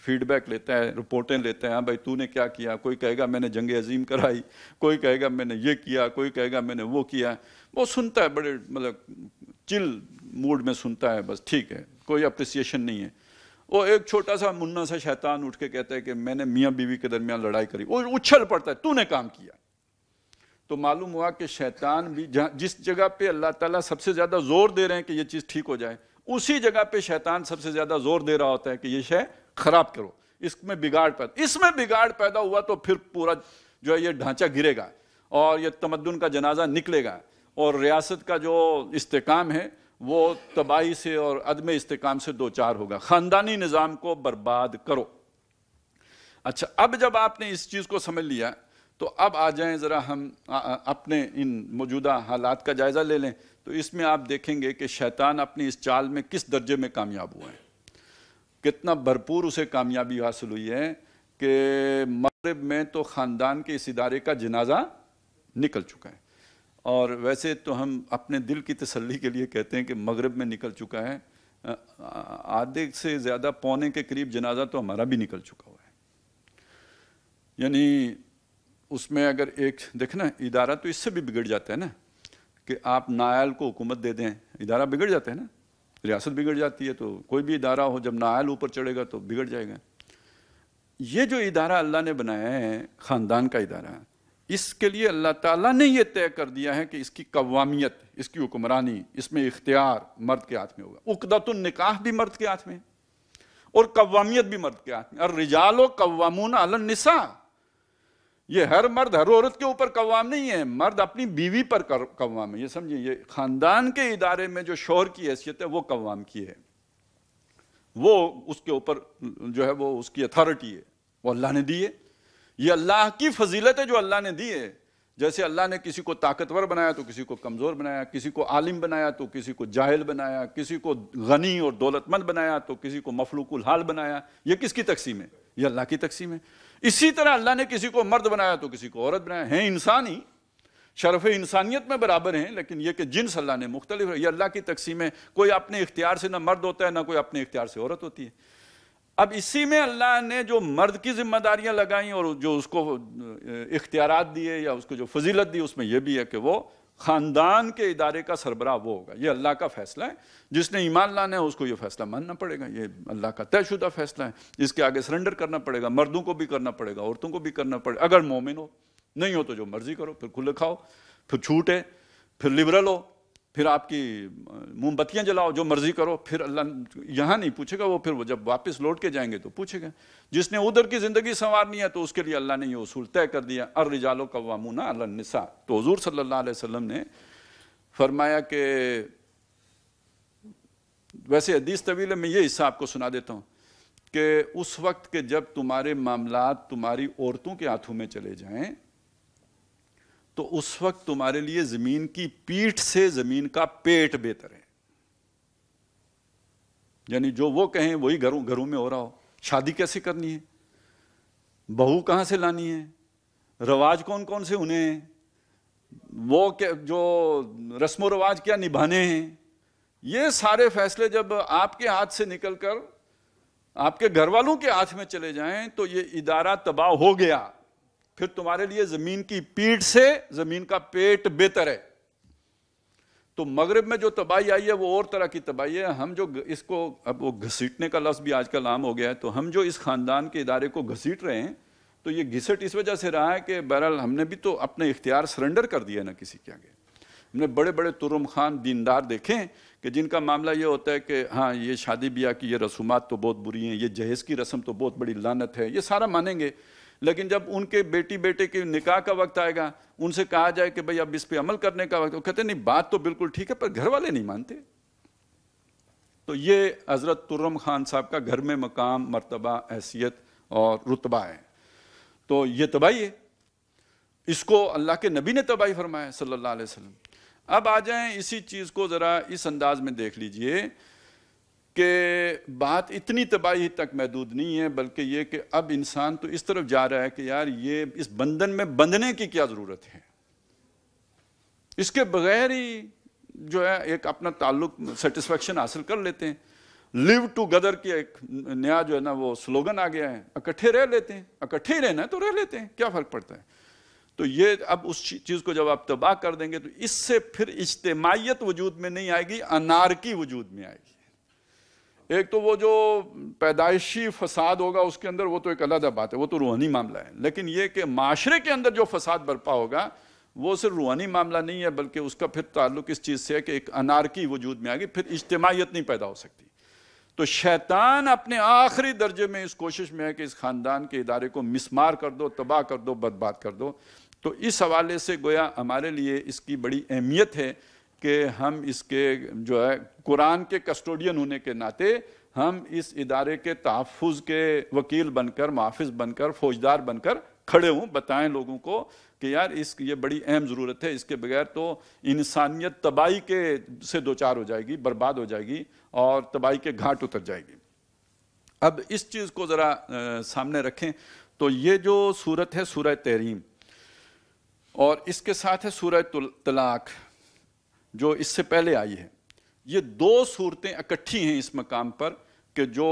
فیڈ بیک لیتا ہے، رپورٹیں لیتا ہے، ہاں بھائی تو نے کیا کیا، کوئی کہے گا میں نے جنگ عظیم کرائی، کوئی کہے گا میں نے یہ کیا، کوئی کہے گا میں نے وہ کیا، وہ سنتا ہے بڑے مطلب چل موڈ میں سنتا ہے، بس ٹھیک ہے، کوئی اپریسیشن نہیں ہے۔ وہ ایک چھوٹا سا منا سا شیطان اٹھ کے کہتا ہے کہ میں نے میاں بیوی کے درمیان لڑائی کری، وہ اچھل پڑتا ہے تو نے کام کیا۔ تو معلوم ہوا کہ شیطان بھی جس جگہ پہ اللہ تعالیٰ سب سے زیادہ زور دے رہے ہیں کہ یہ چیز ٹھیک ہو جائے، اسی جگہ پہ شیطان سب سے زیادہ زور دے رہا ہوتا ہے کہ یہ شے خراب کرو، اس میں بگاڑ پیدا ہوا تو پھر پورا جو ہے یہ ڈھانچہ گرے گا اور یہ تمدن کا جنازہ نکلے گا، اور ریاست کا جو استحکام ہے وہ تباہی سے اور عدم استحکام سے دوچار ہوگا۔ خاندانی نظام کو برباد کرو۔ اچھا، اب جب آپ نے اس چیز کو سمجھ لیا تو اب آ جائیں ذرا ہم اپنے ان موجودہ حالات کا جائزہ لے لیں، تو اس میں آپ دیکھیں گے کہ شیطان اپنی اس چال میں کس درجے میں کامیاب ہوا ہے، کتنا بھرپور اسے کامیابی حاصل ہوئی ہے کہ مغرب میں تو خاندان کے اس ادارے کا جنازہ نکل چکا ہے، اور ویسے تو ہم اپنے دل کی تسلی کے لیے کہتے ہیں کہ مغرب میں نکل چکا ہے، آدھے سے زیادہ پونے کے قریب جنازہ تو ہمارا بھی نکل چکا ہوا ہے۔ یعنی اس میں اگر ایک دیکھنا ادارہ تو اس سے بھی بگڑ جاتا ہے نا کہ آپ نائل کو حکومت دے دیں، ادارہ بگڑ جاتا ہے نا، ریاست بگڑ جاتی ہے، تو کوئی بھی ادارہ ہو جب نائل اوپر چڑھے گا تو بگڑ جائے گا۔ یہ جو ادارہ اللہ نے بنایا ہے خاندان کا ادارہ، اس کے لیے اللہ تعالیٰ نے یہ طے کر دیا ہے کہ اس کی قوامیت، اس کی حکمرانی، اس میں اختیار مرد کے ہاتھ میں ہوگا، عقدۃ النکاح بھی مرد کے ہاتھ میں اور قوامیت بھی مرد کے ہاتھ میں۔ الرجال قوامون علی النساء، یہ ہر مرد ہر عورت کے اوپر قوام نہیں ہے، مرد اپنی بیوی پر قوام ہے، یہ سمجھیں، یہ خاندان کے ادارے میں جو شوہر کی حیثیت ہے وہ قوام کی ہے، وہ اس کے اوپر جو ہے وہ اس کی اتھارٹی ہے، وہ اللہ نے دی ہے، یہ اللہ کی فضیلت ہے جو اللہ نے دی ہے۔ جیسے اللہ نے کسی کو طاقتور بنایا تو کسی کو کمزور بنایا، کسی کو عالم بنایا تو کسی کو جاہل بنایا، کسی کو غنی اور دولت مند بنایا تو کسی کو مفلوق الحال بنایا، یہ کس کی تقسیم ہے؟ یہ اللہ کی تقسیم ہے۔ اسی طرح اللہ نے کسی کو مرد بنایا تو کسی کو عورت بنایا، ہیں انسان ہی، شرف انسانیت میں برابر ہیں، لیکن یہ کہ جنس اللہ نے مختلف ہے، یہ اللہ کی تقسیم ہے، کوئی اپنے اختیار سے نہ مرد ہوتا ہے نہ کوئی اپنے اختیار سے عورت ہوتی ہے۔ اب اسی میں اللہ نے جو مرد کی ذمہ داریاں لگائیں اور جو اس کو اختیارات دیے یا اس کو جو فضیلت دی، اس میں یہ بھی ہے کہ وہ خاندان کے ادارے کا سربراہ وہ ہوگا. یہ اللہ کا فیصلہ ہے. جس نے ایمان لانا ہے اس کو یہ فیصلہ ماننا پڑے گا. یہ اللہ کا طے شدہ فیصلہ ہے. اس کے آگے سرنڈر کرنا پڑے گا. مردوں کو بھی کرنا پڑے گا, عورتوں کو بھی کرنا پڑے گا, اگر مومن ہو. نہیں ہو تو جو مرضی کرو, پھر کھلے کھاؤ, پھر چھوٹ ہے, پھر لبرل ہو, پھر آپ کی موم بتیاں جلاؤ, جو مرضی کرو. پھر اللہ یہاں نہیں پوچھے گا, وہ پھر وہ جب واپس لوٹ کے جائیں گے تو پوچھے گا. جس نے ادھر کی زندگی سنوارنی ہے تو اس کے لیے اللہ نے یہ اصول طے کر دیا, الرجال قوامون علی النساء. تو حضور صلی اللہ علیہ وسلم نے فرمایا کہ, ویسے حدیث طویل ہے, میں یہ حصہ آپ کو سنا دیتا ہوں کہ اس وقت کہ جب تمہارے معاملات تمہاری عورتوں کے ہاتھوں میں چلے جائیں تو اس وقت تمہارے لیے زمین کی پیٹھ سے زمین کا پیٹ بہتر ہے. یعنی جو وہ کہیں وہی گھروں میں ہو رہا ہو. شادی کیسے کرنی ہے, بہو کہاں سے لانی ہے, رواج کون کون سے انہیں ہیں, وہ جو رسم و رواج کیا نبھانے ہیں, یہ سارے فیصلے جب آپ کے ہاتھ سے نکل کر آپ کے گھر والوں کے ہاتھ میں چلے جائیں تو یہ ادارہ تباہ ہو گیا. پھر تمہارے لیے زمین کی پیٹھ سے زمین کا پیٹ بہتر ہے. تو مغرب میں جو تباہی آئی ہے وہ اور طرح کی تباہی ہے. ہم جو اس کو, اب وہ گھسیٹنے کا لفظ بھی آج کل عام ہو گیا ہے, تو ہم جو اس خاندان کے ادارے کو گھسیٹ رہے ہیں تو یہ گھسٹ اس وجہ سے رہا ہے کہ بہرحال ہم نے بھی تو اپنے اختیار سرنڈر کر دیا نا کسی کے آگے. ہم نے بڑے بڑے ترم خان دیندار دیکھیں کہ جن کا معاملہ یہ ہوتا ہے کہ ہاں یہ شادی بیاہ کی یہ رسومات تو بہت بری ہیں, یہ جہیز کی رسم تو بہت بڑی لعنت ہے, یہ سارا مانیں گے. لیکن جب ان کے بیٹے کے نکاح کا وقت آئے گا, ان سے کہا جائے کہ بھئی اب اس پہ عمل کرنے کا وقت, وہ کہتے ہیں نہیں بات تو بالکل ٹھیک ہے پر گھر والے نہیں مانتے. تو یہ حضرت ترم خان صاحب کا گھر میں مقام, مرتبہ, حیثیت اور رتبہ ہے. تو یہ تباہی ہے, اس کو اللہ کے نبی نے تباہی فرمایا صلی اللہ علیہ وسلم. اب آ جائیں اسی چیز کو ذرا اس انداز میں دیکھ لیجئے کہ بات اتنی تباہی تک محدود نہیں ہے, بلکہ یہ کہ اب انسان تو اس طرف جا رہا ہے کہ یار یہ اس بندھن میں بندھنے کی کیا ضرورت ہے, اس کے بغیر ہی جو ہے ایک اپنا تعلق سیٹسفیکشن حاصل کر لیتے ہیں. لیو ٹوگیدر کی ایک نیا جو ہے نا وہ سلوگن آ گیا ہے, اکٹھے رہ لیتے ہیں, اکٹھے ہی رہنا ہے تو رہ لیتے ہیں, کیا فرق پڑتا ہے. تو یہ اب اس چیز کو جب آپ تباہ کر دیں گے تو اس سے پھر اجتماعیت وجود میں نہیں آئے گی, انارکی وجود میں آئے گی. ایک تو وہ جو پیدائشی فساد ہوگا اس کے اندر وہ تو ایک علیحدہ بات ہے, وہ تو روحانی معاملہ ہے. لیکن یہ کہ معاشرے کے اندر جو فساد برپا ہوگا وہ صرف روحانی معاملہ نہیں ہے, بلکہ اس کا پھر تعلق اس چیز سے ہے کہ ایک انارکی وجود میں آئے گی, پھر اجتماعیت نہیں پیدا ہو سکتی. تو شیطان اپنے آخری درجے میں اس کوشش میں ہے کہ اس خاندان کے ادارے کو مسمار کر دو, تباہ کر دو, برباد کر دو. تو اس حوالے سے گویا ہمارے لیے اس کی بڑی اہمیت ہے کہ ہم اس کے جو ہے قرآن کے کسٹوڈین ہونے کے ناطے ہم اس ادارے کے تحفظ کے وکیل بن کر, محافظ بن کر, فوجدار بن کر کھڑے ہوں, بتائیں لوگوں کو کہ یار یہ بڑی اہم ضرورت ہے. اس کے بغیر تو انسانیت تباہی کے سے دوچار ہو جائے گی, برباد ہو جائے گی اور تباہی کے گھاٹ اتر جائے گی. اب اس چیز کو ذرا سامنے رکھیں تو یہ جو سورت ہے سورہ تحریم, اور اس کے ساتھ ہے سورہ طلاق جو اس سے پہلے آئی ہے. یہ دو صورتیں اکٹھی ہیں اس مقام پر کہ جو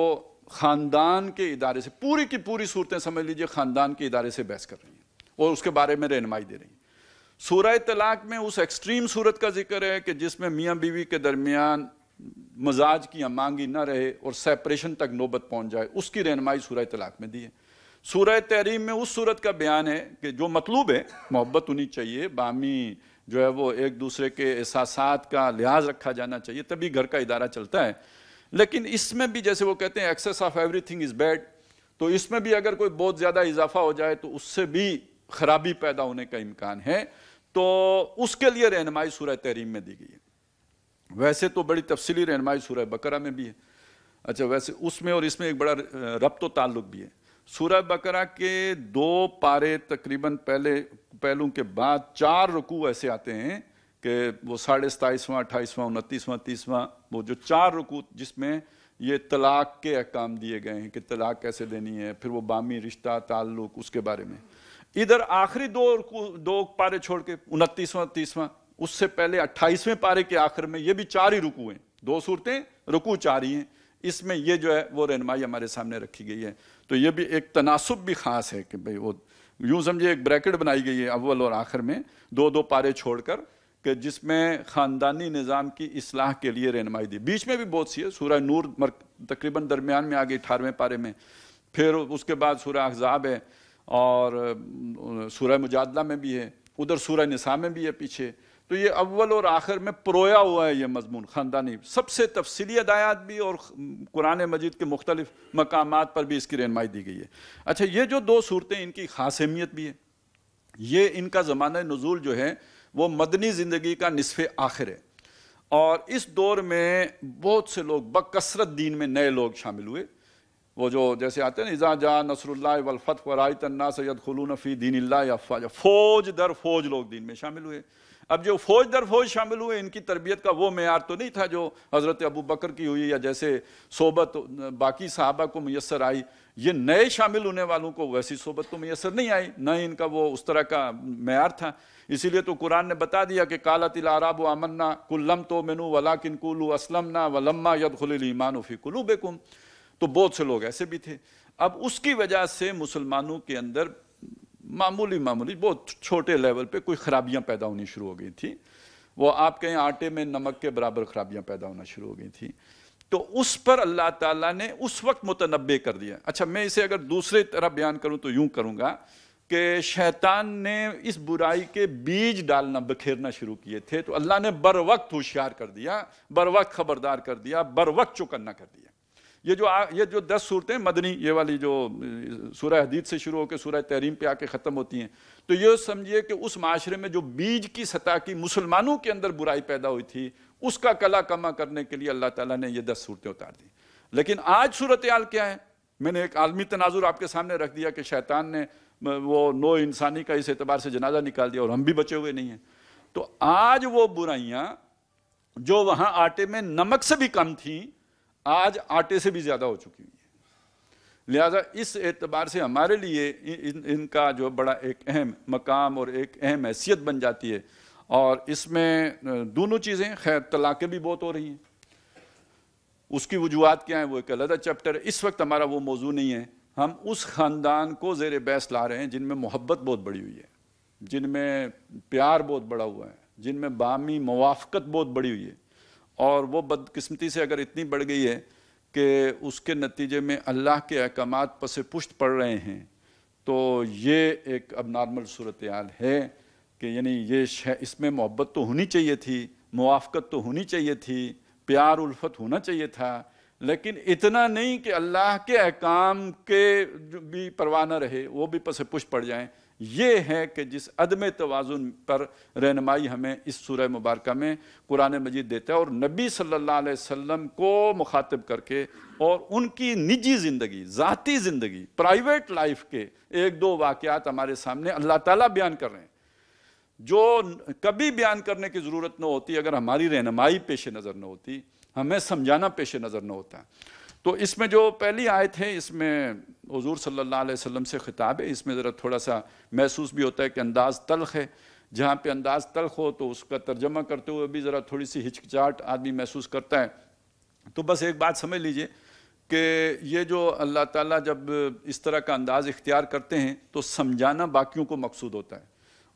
خاندان کے ادارے سے, پوری کی پوری صورتیں سمجھ لیجئے خاندان کے ادارے سے بحث کر رہی ہیں اور اس کے بارے میں رہنمائی دے رہی ہیں. سورہ طلاق میں اس ایکسٹریم صورت کا ذکر ہے کہ جس میں میاں بیوی کے درمیان مزاج کی ہمانگی نہ رہے اور سیپریشن تک نوبت پہنچ جائے, اس کی رہنمائی سورہ طلاق میں دی ہے. سورہ تحریم میں اس صورت کا بیان ہے کہ جو مطلوب ہے, محبت ہونی چاہیے, باہمی جو ہے وہ ایک دوسرے کے احساسات کا لحاظ رکھا جانا چاہیے, تبھی گھر کا ادارہ چلتا ہے. لیکن اس میں بھی جیسے وہ کہتے ہیں access of every thing is bad, تو اس میں بھی اگر کوئی بہت زیادہ اضافہ ہو جائے تو اس سے بھی خرابی پیدا ہونے کا امکان ہے. تو اس کے لیے رہنمائی سورہ تحریم میں دی گئی ہے. ویسے تو بڑی تفصیلی رہنمائی سورہ بقرہ میں بھی ہے. اچھا, ویسے اس میں اور اس میں ایک بڑا ربط و تعلق بھی ہے. سورہ بقرہ کے 2 پارے تقریباً پہلوں کے بعد 4 رکوع ایسے آتے ہیں کہ وہ 27واں, 28واں, 29واں, 30واں, وہ جو 4 رکوع جس میں یہ طلاق کے احکام دیے گئے ہیں کہ طلاق کیسے دینی ہے, پھر وہ باہمی رشتہ تعلق اس کے بارے میں. ادھر آخری 2 پارے چھوڑ کے 29واں, 30واں, اس سے پہلے 28ویں پارے کے آخر میں یہ بھی 4 ہی رکوع ہیں, 2 صورتیں, رکوع 4 ہی ہیں. اس میں یہ جو ہے وہ رہنمائی ہمارے سامنے رکھی گئی ہے. تو یہ بھی ایک تناسب بھی خاص ہے کہ بھئی وہ یوں سمجھے ایک بریکٹ بنائی گئی ہے اول اور آخر میں 2 پارے چھوڑ کر کہ جس میں خاندانی نظام کی اصلاح کے لیے رہنمائی دی. بیچ میں بھی بہت سی ہے، سورہ نور تقریباً درمیان میں آگے 18ویں پارے میں، پھر اس کے بعد سورہ احزاب ہے، اور سورہ مجادلہ میں بھی ہے، ادھر سورہ نساء میں بھی ہے پیچھے. تو یہ اول اور آخر میں پرویا ہوا ہے یہ مضمون خاندانی، سب سے تفصیلی ہدایات بھی، اور قرآن مجید کے مختلف مقامات پر بھی اس کی رہنمائی دی گئی ہے. اچھا، یہ جو دو صورتیں ان کی خاص اہمیت بھی ہے. یہ ان کا زمانہ نزول جو ہے وہ مدنی زندگی کا نصف آخر ہے، اور اس دور میں بہت سے لوگ بکثرت دین میں نئے لوگ شامل ہوئے. وہ جو جیسے آتے ہیں نا، اذا جاء نصر اللہ والفتح ورأیت الناس یدخلون فی دین اللہ افواجا، فوج در فوج لوگ دین میں شامل ہوئے. اب جو فوج در فوج شامل ہوئے، ان کی تربیت کا وہ معیار تو نہیں تھا جو حضرت ابو بکر کی ہوئی، یا جیسے صحبت باقی صحابہ کو میسر آئی. یہ نئے شامل ہونے والوں کو ویسی صحبت تو میسر نہیں آئی، نہ ان کا وہ اس طرح کا معیار تھا. اسی لیے تو قرآن نے بتا دیا کہ قالت الاعراب آمنا قل لم تؤمنوا ولکن قولوا اسلمنا ولما يدخل الايمان في قلوبكم. تو بہت سے لوگ ایسے بھی تھے. اب اس کی وجہ سے مسلمانوں کے اندر معمولی بہت چھوٹے لیول پہ کوئی خرابیاں پیدا ہونی شروع ہو گئی تھی. وہ آپ کہیں آٹے میں نمک کے برابر خرابیاں پیدا ہونا شروع ہو گئی تھی. تو اس پر اللہ تعالیٰ نے اس وقت متنبع کر دیا. اچھا، میں اسے اگر دوسرے طرح بیان کروں تو یوں کروں گا کہ شیطان نے اس برائی کے بیج ڈالنا، بکھیرنا شروع کیے تھے، تو اللہ نے بر وقت ہوشیار کر دیا، بر وقت خبردار کر دیا، بر وقت چوکنا کر دیا. یہ جو 10 صورتیں مدنی، یہ والی جو سورہ حدید سے شروع ہو کے سورہ تحریم پہ آ کے ختم ہوتی ہیں، تو یہ سمجھیے کہ اس معاشرے میں جو بیج کی سطح کی مسلمانوں کے اندر برائی پیدا ہوئی تھی، اس کا کلا کما کرنے کے لیے اللہ تعالیٰ نے یہ 10 صورتیں اتار دی. لیکن آج صورتحال کیا ہے؟ میں نے ایک عالمی تناظر آپ کے سامنے رکھ دیا کہ شیطان نے وہ نوع انسانی کا اس اعتبار سے جنازہ نکال دیا، اور ہم بھی بچے ہوئے نہیں ہیں. تو آج وہ برائیاں جو وہاں آٹے میں نمک سے بھی کم تھیں، آج آٹے سے بھی زیادہ ہو چکی ہوئی ہیں. لہذا اس اعتبار سے ہمارے لیے ان کا جو بڑا ایک اہم مقام اور ایک اہم حیثیت بن جاتی ہے. اور اس میں دونوں چیزیں، خیر طلاقیں بھی بہت ہو رہی ہیں، اس کی وجوہات کیا ہیں وہ ایک علیحدہ چیپٹر ہے. اس وقت ہمارا وہ موضوع نہیں ہے. ہم اس خاندان کو زیر بحث لا رہے ہیں جن میں محبت بہت بڑی ہوئی ہے، جن میں پیار بہت بڑا ہوا ہے، جن میں باہمی موافقت بہت بڑی ہوئی ہے. اور وہ بدقسمتی سے اگر اتنی بڑھ گئی ہے کہ اس کے نتیجے میں اللہ کے احکامات پس پشت پڑ رہے ہیں، تو یہ ایک اب نارمل صورتحال ہے کہ یعنی اس میں محبت تو ہونی چاہیے تھی، موافقت تو ہونی چاہیے تھی، پیار الفت ہونا چاہیے تھا، لیکن اتنا نہیں کہ اللہ کے احکام کے بھی پرواہ نہ رہے، وہ بھی پس پشت پڑ جائیں. یہ ہے کہ جس عدم توازن پر رہنمائی ہمیں اس سورہ مبارکہ میں قرآن مجید دیتا ہے. اور نبی صلی اللہ علیہ وسلم کو مخاطب کر کے اور ان کی نجی زندگی، ذاتی زندگی، پرائیویٹ لائف کے 1-2 واقعات ہمارے سامنے اللہ تعالیٰ بیان کر رہے ہیں، جو کبھی بیان کرنے کی ضرورت نہ ہوتی اگر ہماری رہنمائی پیش نظر نہ ہوتی، ہمیں سمجھانا پیش نظر نہ ہوتا. تو اس میں جو پہلی آیت ہے، اس میں حضور صلی اللہ علیہ وسلم سے خطاب ہے. اس میں ذرا تھوڑا سا محسوس بھی ہوتا ہے کہ انداز تلخ ہے. جہاں پہ انداز تلخ ہو تو اس کا ترجمہ کرتے ہوئے بھی ذرا تھوڑی سی ہچکچاہٹ آدمی محسوس کرتا ہے. تو بس ایک بات سمجھ لیجئے کہ یہ جو اللہ تعالیٰ جب اس طرح کا انداز اختیار کرتے ہیں تو سمجھانا باقیوں کو مقصود ہوتا ہے.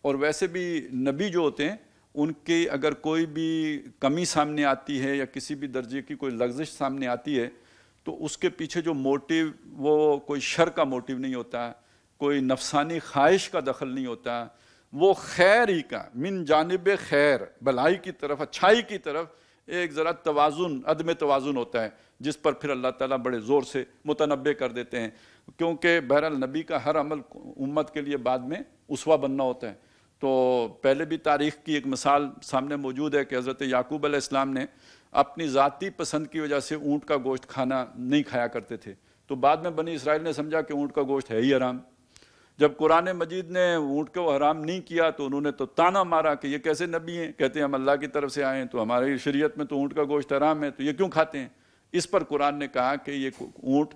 اور ویسے بھی نبی جو ہوتے ہیں ان کی اگر کوئی بھی کمی سامنے آتی ہے یا کسی بھی درجے کی کوئی لغزش سامنے آتی ہے تو اس کے پیچھے جو موٹیو وہ کوئی شر کا موٹیو نہیں ہوتا، کوئی نفسانی خواہش کا دخل نہیں ہوتا، وہ خیر ہی کا، من جانب خیر، بھلائی کی طرف، اچھائی کی طرف ایک ذرا توازن، عدم توازن ہوتا ہے، جس پر پھر اللہ تعالیٰ بڑے زور سے متنبع کر دیتے ہیں. کیونکہ بہرحال نبی کا ہر عمل امت کے لیے بعد میں اسوہ بننا ہوتا ہے. تو پہلے بھی تاریخ کی ایک مثال سامنے موجود ہے کہ حضرت یعقوب علیہ السلام نے اپنی ذاتی پسند کی وجہ سے اونٹ کا گوشت نہیں کھایا کرتے تھے. تو بعد میں بنی اسرائیل نے سمجھا کہ اونٹ کا گوشت ہے ہی حرام. جب قرآن مجید نے اونٹ کو حرام نہیں کیا تو انہوں نے تو تانا مارا کہ یہ کیسے نبی ہیں، کہتے ہیں ہم اللہ کی طرف سے آئے ہیں، تو ہماری شریعت میں تو اونٹ کا گوشت حرام ہے، تو یہ کیوں کھاتے ہیں؟ اس پر قرآن نے کہا کہ یہ اونٹ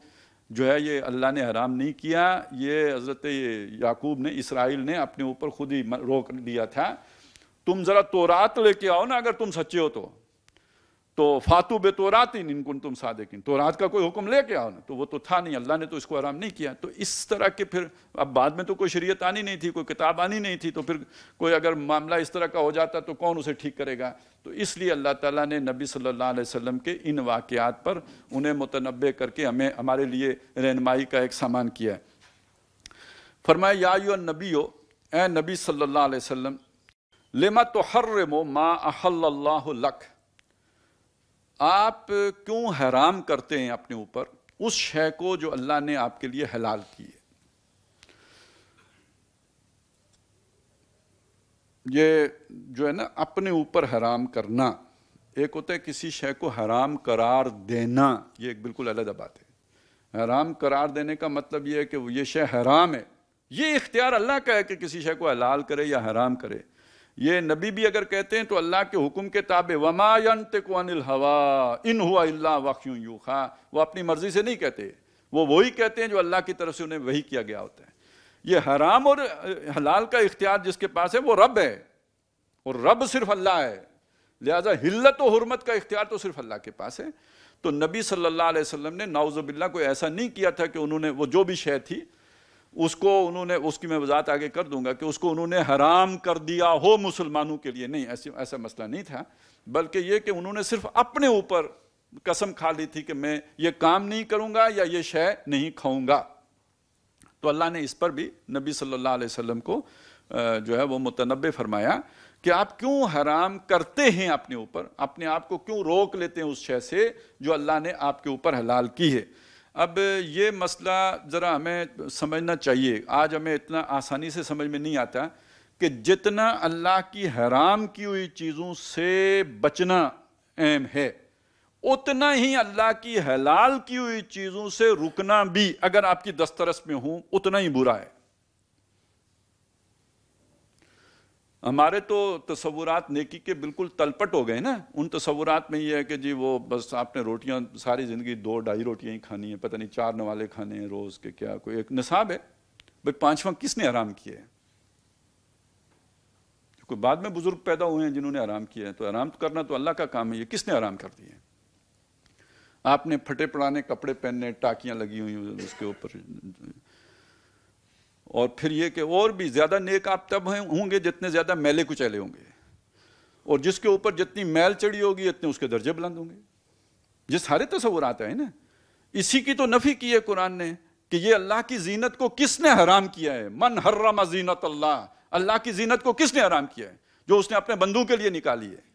جو ہے یہ اللہ نے حرام نہیں کیا، یہ حضرت یعقوب نے، اسرائیل نے اپنے اوپر خود ہی روک لیا تھا. تم ذرا تورات لے کے آؤ نا اگر تم سچے ہو تو فاتو بے توراتین ان کنتم صادقین، تورات کا کوئی حکم لے کے آؤ نا، تو وہ تو تھا نہیں، اللہ نے تو اس کو حرام نہیں کیا. تو اس طرح کے پھر اب بعد میں تو کوئی شریعت آنی نہیں تھی، کوئی کتاب آنی نہیں تھی، تو پھر کوئی اگر معاملہ اس طرح کا ہو جاتا تو کون اسے ٹھیک کرے گا. تو اس لیے اللہ تعالیٰ نے نبی صلی اللہ علیہ وسلم کے ان واقعات پر انہیں متنبع کر کے ہمارے لیے رہنمائی کا ایک سامان کیا ہے. فرمایا یا ایھا النبی، اے نبی صلی اللہ علیہ وسلم، لما تحرم ما احل اللہ لک، آپ کیوں حرام کرتے ہیں اپنے اوپر اس شے کو جو اللہ نے آپ کے لیے حلال کی ہے. یہ جو ہے نا اپنے اوپر حرام کرنا، ایک ہوتا ہے کسی شے کو حرام قرار دینا، یہ ایک بالکل علیحدہ بات ہے. حرام قرار دینے کا مطلب یہ ہے کہ یہ شے حرام ہے، یہ اختیار اللہ کا ہے کہ کسی شے کو حلال کرے یا حرام کرے. یہ نبی بھی اگر کہتے ہیں تو اللہ کے حکم کے تابع، وما ينطق عن الهوى ان هو الا وحی یوحی، وہ اپنی مرضی سے نہیں کہتے، وہ وہی کہتے ہیں جو اللہ کی طرف سے انہیں وحی کیا گیا ہوتا ہے. یہ حرام اور حلال کا اختیار جس کے پاس ہے وہ رب ہے، اور رب صرف اللہ ہے، لہذا حلت و حرمت کا اختیار تو صرف اللہ کے پاس ہے. تو نبی صلی اللہ علیہ وسلم نے نعوذ باللہ کوئی ایسا نہیں کیا تھا کہ انہوں نے وہ جو بھی شے تھی اس کو انہوں نے، اس کی میں وضاحت آگے کر دوں گا، کہ اس کو انہوں نے حرام کر دیا ہو مسلمانوں کے لیے، نہیں، ایسا مسئلہ نہیں تھا، بلکہ یہ کہ انہوں نے صرف اپنے اوپر قسم کھا لی تھی کہ میں یہ کام نہیں کروں گا یا یہ شے نہیں کھاؤں گا. تو اللہ نے اس پر بھی نبی صلی اللہ علیہ وسلم کو جو ہے وہ متنبع فرمایا کہ آپ کیوں حرام کرتے ہیں اپنے اوپر، اپنے آپ کو کیوں روک لیتے ہیں اس شے سے جو اللہ نے آپ کے اوپر حلال کی ہے. اب یہ مسئلہ ذرا ہمیں سمجھنا چاہیے، آج ہمیں اتنا آسانی سے سمجھ میں نہیں آتا کہ جتنا اللہ کی حرام کی ہوئی چیزوں سے بچنا اہم ہے، اتنا ہی اللہ کی حلال کی ہوئی چیزوں سے رکنا بھی اگر آپ کی دسترس میں ہوں اتنا ہی برا ہے. ہمارے تو تصورات نیکی کے بالکل تلپٹ ہو گئے نا. ان تصورات میں یہ ہے کہ جی وہ بس آپ نے روٹیاں ساری زندگی 2-2.5 روٹیاں ہی کھانی ہیں، پتہ نہیں 4 نوالے کھانے ہیں روز کے، کیا کوئی ایک نصاب ہے بھائی 5واں کس نے حرام کیا ہے؟ کوئی بعد میں بزرگ پیدا ہوئے ہیں جنہوں نے حرام کیا ہے، تو حرام کرنا تو اللہ کا کام ہے، یہ کس نے حرام کر دیا ہے؟ آپ نے پھٹے پرانے کپڑے پہننے، ٹاکیاں لگی ہوئی ہیں اس کے اوپر، اور پھر یہ کہ اور بھی زیادہ نیک آپ تب ہوں گے جتنے زیادہ میلے کچیلے ہوں گے، اور جس کے اوپر جتنی میل چڑھی ہوگی اتنے اس کے درجے بلند ہوں گے. یہ سارے تصورات ہیں نا. اسی کی تو نفی کی ہے قرآن نے کہ یہ اللہ کی زینت کو کس نے حرام کیا ہے. من حرم زینت اللہ، اللہ کی زینت کو کس نے حرام کیا ہے؟ جو اس نے اپنے بندوں کے لیے نکالی ہے.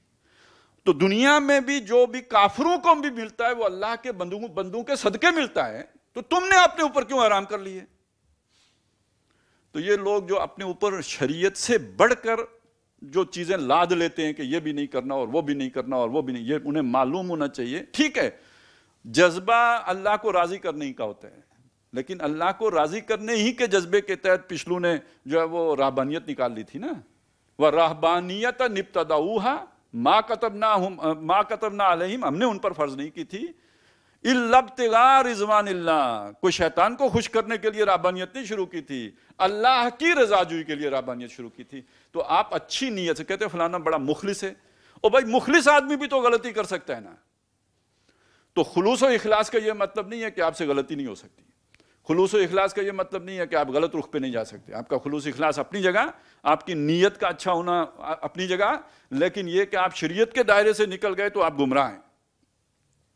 تو دنیا میں بھی جو بھی کافروں کو بھی ملتا ہے وہ اللہ کے بندوں کے صدقے ملتا ہے، تو تم نے اپنے اوپر کیوں حرام کر لی ہے؟ تو یہ لوگ جو اپنے اوپر شریعت سے بڑھ کر جو چیزیں لاد لیتے ہیں کہ یہ بھی نہیں کرنا اور وہ بھی نہیں کرنا اور وہ بھی نہیں، یہ انہیں معلوم ہونا چاہیے. ٹھیک ہے، جذبہ اللہ کو راضی کرنے کا ہوتا ہے، لیکن اللہ کو راضی کرنے ہی کے جذبے کے تحت پچھلوں نے جو ہے وہ راہبانیت نکال لی تھی نا. وَرَهْبَانِيَّةً ابْتَدَعُوهَا مَا كَتَبْنَا عَلَيْهِمْ، ہم نے ان پر فرض نہیں کی تھی، إِلَّا ابْتِغَاءَ رِضْوَانِ اللَّهِ، کوئی شیطان کو خوش کرنے کے لیے راہبانیت نہیں شروع کی تھی، اللہ کی رضا جوئی کے لیے راہبانیت شروع کی تھی. تو آپ اچھی نیت سے کہتے ہیں فلانا بڑا مخلص ہے، اور بھائی مخلص آدمی بھی تو غلطی کر سکتا ہے نا. تو خلوص و اخلاص کا یہ مطلب نہیں ہے کہ آپ سے غلطی نہیں ہو سکتی. خلوص و اخلاص کا یہ مطلب نہیں ہے کہ آپ غلط رخ پہ نہیں جا سکتے. آپ کا خلوص اخلاص اپنی جگہ، آپ کی نیت کا اچھا ہونا اپنی جگہ، لیکن یہ کہ آپ شریعت کے دائرے سے نکل گئے تو آپ گمراہ ہیں،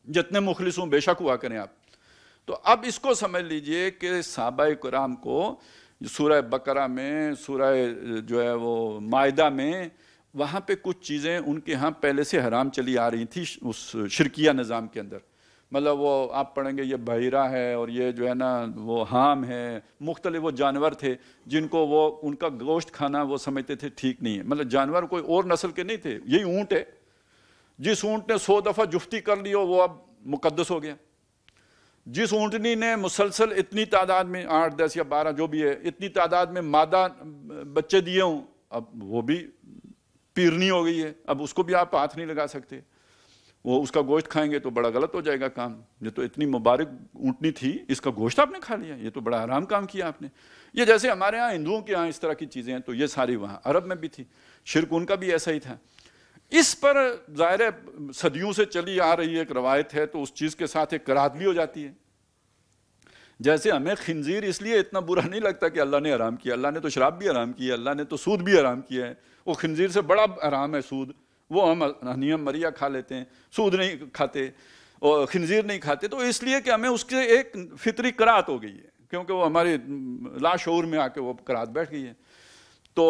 جتنے مخلص ہوں بے شک ہوا کریں آپ. تو اب اس کو سمجھ لیجئے کہ صحابہ کرام کو سورہ بقرہ میں، سورہ جو ہے وہ مائدہ میں، وہاں پہ کچھ چیزیں ان کے ہاں پہلے سے حرام چلی آ رہی تھی اس شرکیہ نظام کے اندر. مطلب وہ آپ پڑھیں گے یہ بحیرہ ہے، اور یہ جو ہے نا وہ حام ہے، مختلف وہ جانور تھے جن کو وہ ان کا گوشت کھانا وہ سمجھتے تھے ٹھیک نہیں ہے. مطلب جانور کوئی اور نسل کے نہیں تھے، یہی اونٹ ہے. جس اونٹ نے 100 دفعہ جفتی کر لی ہو وہ اب مقدس ہو گیا. جس اونٹنی نے مسلسل اتنی تعداد میں 8 10 یا 12 جو بھی ہے اتنی تعداد میں مادہ بچے دیے ہوں، اب وہ بھی پیرنی ہو گئی ہے، اب اس کو بھی آپ ہاتھ نہیں لگا سکتے. وہ اس کا گوشت کھائیں گے تو بڑا غلط ہو جائے گا کام. یہ تو اتنی مبارک اونٹنی تھی، اس کا گوشت آپ نے کھا لیا، یہ تو بڑا حرام کام کیا آپ نے. یہ جیسے ہمارے ہاں ہندوؤں کے ہاں اس طرح کی چیزیں ہیں، تو یہ ساری وہاں عرب میں بھی تھی. شرک ان کا بھی ایسا ہی تھا. اس پر ظاہر ہے صدیوں سے چلی آ رہی ایک روایت ہے، تو اس چیز کے ساتھ ایک قرات بھی ہو جاتی ہے. جیسے ہمیں خنزیر اس لیے اتنا برا نہیں لگتا کہ اللہ نے حرام کیا، اللہ نے تو شراب بھی حرام کیا، اللہ نے تو سود بھی حرام کیا ہے. وہ خنزیر سے بڑا حرام ہے سود، وہ ہم ہنیم مریا کھا لیتے ہیں، سود نہیں کھاتے اور خنزیر نہیں کھاتے، تو اس لیے کہ ہمیں اس کے ایک فطری قرات ہو گئی ہے، کیونکہ وہ ہمارے لاشعور میں آ کے وہ قرات بیٹھ گئی ہے. تو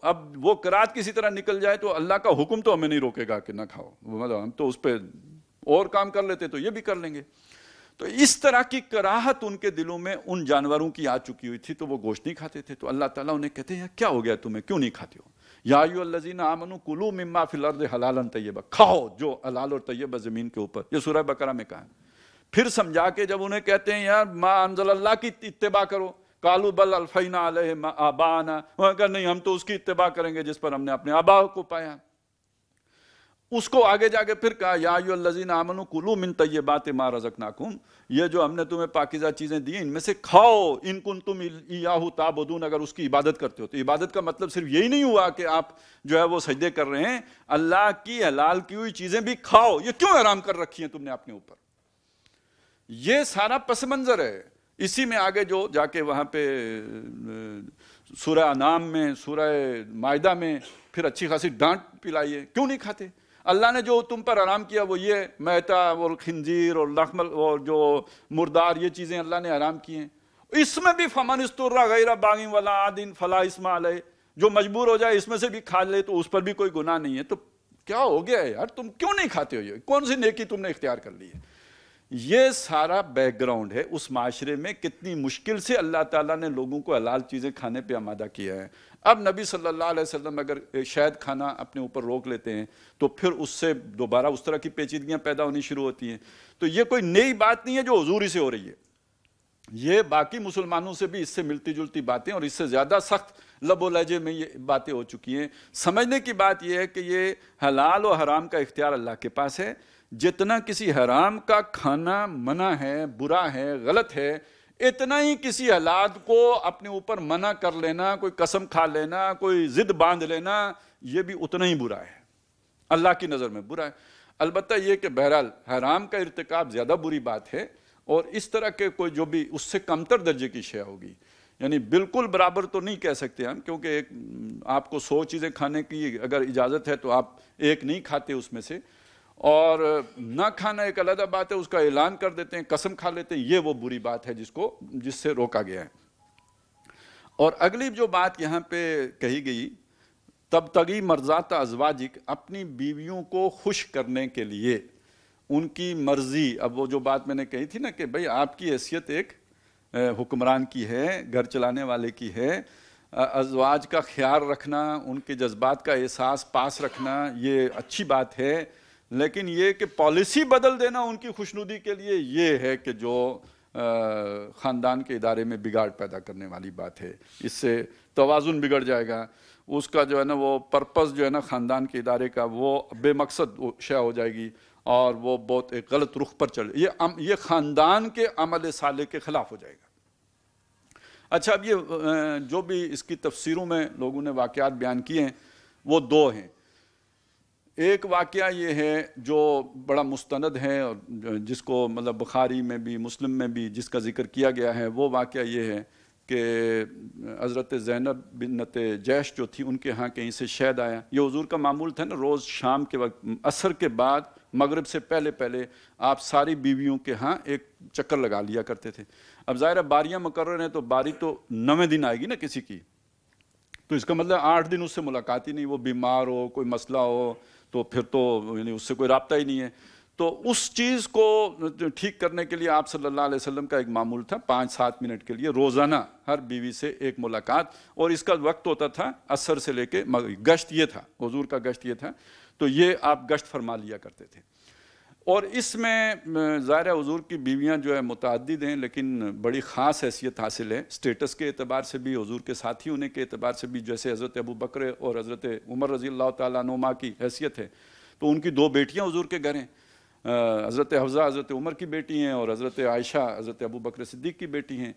اب وہ قرات کسی طرح نکل جائے تو اللہ کا حکم تو ہمیں نہیں روکے گا کہ نہ کھاؤ، مطلب ہم تو اس پہ اور کام کر لیتے تو یہ بھی کر لیں گے. تو اس طرح کی کراہت ان کے دلوں میں ان جانوروں کی آ چکی ہوئی تھی، تو وہ گوشت نہیں کھاتے تھے. تو اللہ تعالیٰ انہیں کہتے ہیں کیا ہو گیا تمہیں، کیوں نہیں کھاتے ہو؟ یا ایھا الذین آمنوا کلوا مما فی الارض حلالا طیبا، کھاؤ جو حلال اور طیب ہے زمین کے اوپر. یہ سورہ بقرہ میں کہا ہے. پھر سمجھا کے جب انہیں کہتے ہیں یار ما انزل اللہ کی اتباع کرو، قالوا بل الفینا علیہم آباءنا، وہ کہا نہیں ہم تو اس کی اتباع کریں گے جس پر ہم نے اپنے آباء کو پایا. اس کو آگے جا کے پھر کہا یا ایھا الذین آمنوا کلوا من طیبات ما رزقناکم، یہ جو ہم نے تمہیں پاکیزہ چیزیں دی ہیں ان میں سے کھاؤ، ان کنتم ایاہ تعبدون، اگر اس کی عبادت کرتے ہو. تو عبادت کا مطلب صرف یہی نہیں ہوا کہ آپ جو ہے وہ سجدے کر رہے ہیں، اللہ کی حلال کی ہوئی چیزیں بھی کھاؤ. یہ کیوں حرام کر رکھی ہیں تم نے اپنے اوپر؟ یہ سارا پس منظر ہے. اسی میں آگے جو جا کے وہاں پہ سورہ انعام میں، سورہ مائدہ میں پھر اچھی خاصی ڈانٹ پلائی ہے، کیوں نہیں کھاتے؟ اللہ نے جو تم پر حرام کیا وہ یہ میتا اور خنزیر اور لحم اور جو مردار، یہ چیزیں اللہ نے حرام کی ہیں. اس میں بھی فمن استر غیر باغ ولا عاد فلا اثم علیہ، جو مجبور ہو جائے اس میں سے بھی کھا لے تو اس پر بھی کوئی گناہ نہیں ہے. تو کیا ہو گیا ہے یار، تم کیوں نہیں کھاتے ہو؟ یہ کون سی نیکی تم نے اختیار کر لی ہے؟ یہ سارا بیک گراؤنڈ ہے اس معاشرے میں کتنی مشکل سے اللہ تعالیٰ نے لوگوں کو حلال چیزیں کھانے پہ آمادہ کیا ہے. اب نبی صلی اللہ علیہ وسلم اگر شہد کھانا اپنے اوپر روک لیتے ہیں تو پھر اس سے دوبارہ اس طرح کی پیچیدگیاں پیدا ہونی شروع ہوتی ہیں. تو یہ کوئی نئی بات نہیں ہے جو حضور ہی سے ہو رہی ہے، یہ باقی مسلمانوں سے بھی اس سے ملتی جلتی باتیں اور اس سے زیادہ سخت لب و لہجے میں یہ باتیں ہو چکی ہیں. سمجھنے کی بات یہ ہے کہ یہ حلال و حرام کا اختیار اللہ کے پاس ہے. جتنا کسی حرام کا کھانا منع ہے، برا ہے، غلط ہے، اتنا ہی کسی حلال کو اپنے اوپر منع کر لینا، کوئی قسم کھا لینا، کوئی ضد باندھ لینا، یہ بھی اتنا ہی برا ہے، اللہ کی نظر میں برا ہے. البتہ یہ کہ بہرحال حرام کا ارتکاب زیادہ بری بات ہے، اور اس طرح کے کوئی جو بھی اس سے کمتر درجے کی شے ہوگی، یعنی بالکل برابر تو نہیں کہہ سکتے ہم، کیونکہ ایک آپ کو 100 چیزیں کھانے کی اگر اجازت ہے تو آپ ایک نہیں کھاتے اس میں سے، اور نہ کھانا ایک علیحدہ بات ہے، اس کا اعلان کر دیتے ہیں، قسم کھا لیتے ہیں، یہ وہ بری بات ہے جس سے روکا گیا ہے. اور اگلی جو بات یہاں پہ کہی گئی، تبتغی مرضات ازواجک، اپنی بیویوں کو خوش کرنے کے لیے ان کی مرضی. اب وہ جو بات میں نے کہی تھی نا کہ بھئی آپ کی حیثیت ایک حکمران کی ہے، گھر چلانے والے کی ہے، ازواج کا خیال رکھنا، ان کے جذبات کا احساس پاس رکھنا، یہ اچھی بات ہے، لیکن یہ کہ پالیسی بدل دینا ان کی خوشنودی کے لیے، یہ ہے کہ جو خاندان کے ادارے میں بگاڑ پیدا کرنے والی بات ہے. اس سے توازن بگڑ جائے گا، اس کا جو ہے نا وہ پرپس جو ہے نا خاندان کے ادارے کا وہ بے مقصد شے ہو جائے گی، اور وہ بہت ایک غلط رخ پر چل، یہ خاندان کے عمل صالح کے خلاف ہو جائے گا. اچھا، اب یہ جو بھی اس کی تفسیروں میں لوگوں نے واقعات بیان کیے ہیں وہ دو ہیں. ایک واقعہ یہ ہے جو بڑا مستند ہے، اور جس کو مطلب بخاری میں بھی مسلم میں بھی جس کا ذکر کیا گیا ہے، وہ واقعہ یہ ہے کہ حضرت زینب بنت جیش جو تھی ان کے ہاں کہیں سے شہد آیا. یہ حضور کا معمول تھا نا، روز شام کے وقت عصر کے بعد مغرب سے پہلے آپ ساری بیویوں کے ہاں ایک چکر لگا لیا کرتے تھے. اب ظاہر باریاں مقرر ہیں تو باری تو 9ویں دن آئے گی نا کسی کی، تو اس کا مطلب 8 دن اس سے ملاقات ہی نہیں، وہ بیمار ہو، کوئی مسئلہ ہو تو پھر تو یعنی اس سے کوئی رابطہ ہی نہیں ہے. تو اس چیز کو ٹھیک کرنے کے لیے آپ صلی اللہ علیہ وسلم کا ایک معمول تھا 5-7 منٹ کے لیے روزانہ ہر بیوی سے ایک ملاقات، اور اس کا وقت ہوتا تھا عصر سے لے کے گشت. یہ تھا حضور کا گشت یہ تھا، تو یہ آپ گشت فرما لیا کرتے تھے. اور اس میں ظاہر حضور کی بیویاں جو ہے متعدد ہیں، لیکن بڑی خاص حیثیت حاصل ہے اسٹیٹس کے اعتبار سے بھی، حضور کے ساتھی ہونے کے اعتبار سے بھی. جیسے حضرت ابو بکر اور حضرت عمر رضی اللہ تعالیٰ عنہما کی حیثیت ہے، تو ان کی 2 بیٹیاں حضور کے گھر ہیں، حضرت حفصہ حضرت عمر کی بیٹی ہیں، اور حضرت عائشہ حضرت ابو بکر صدیق کی بیٹی ہیں.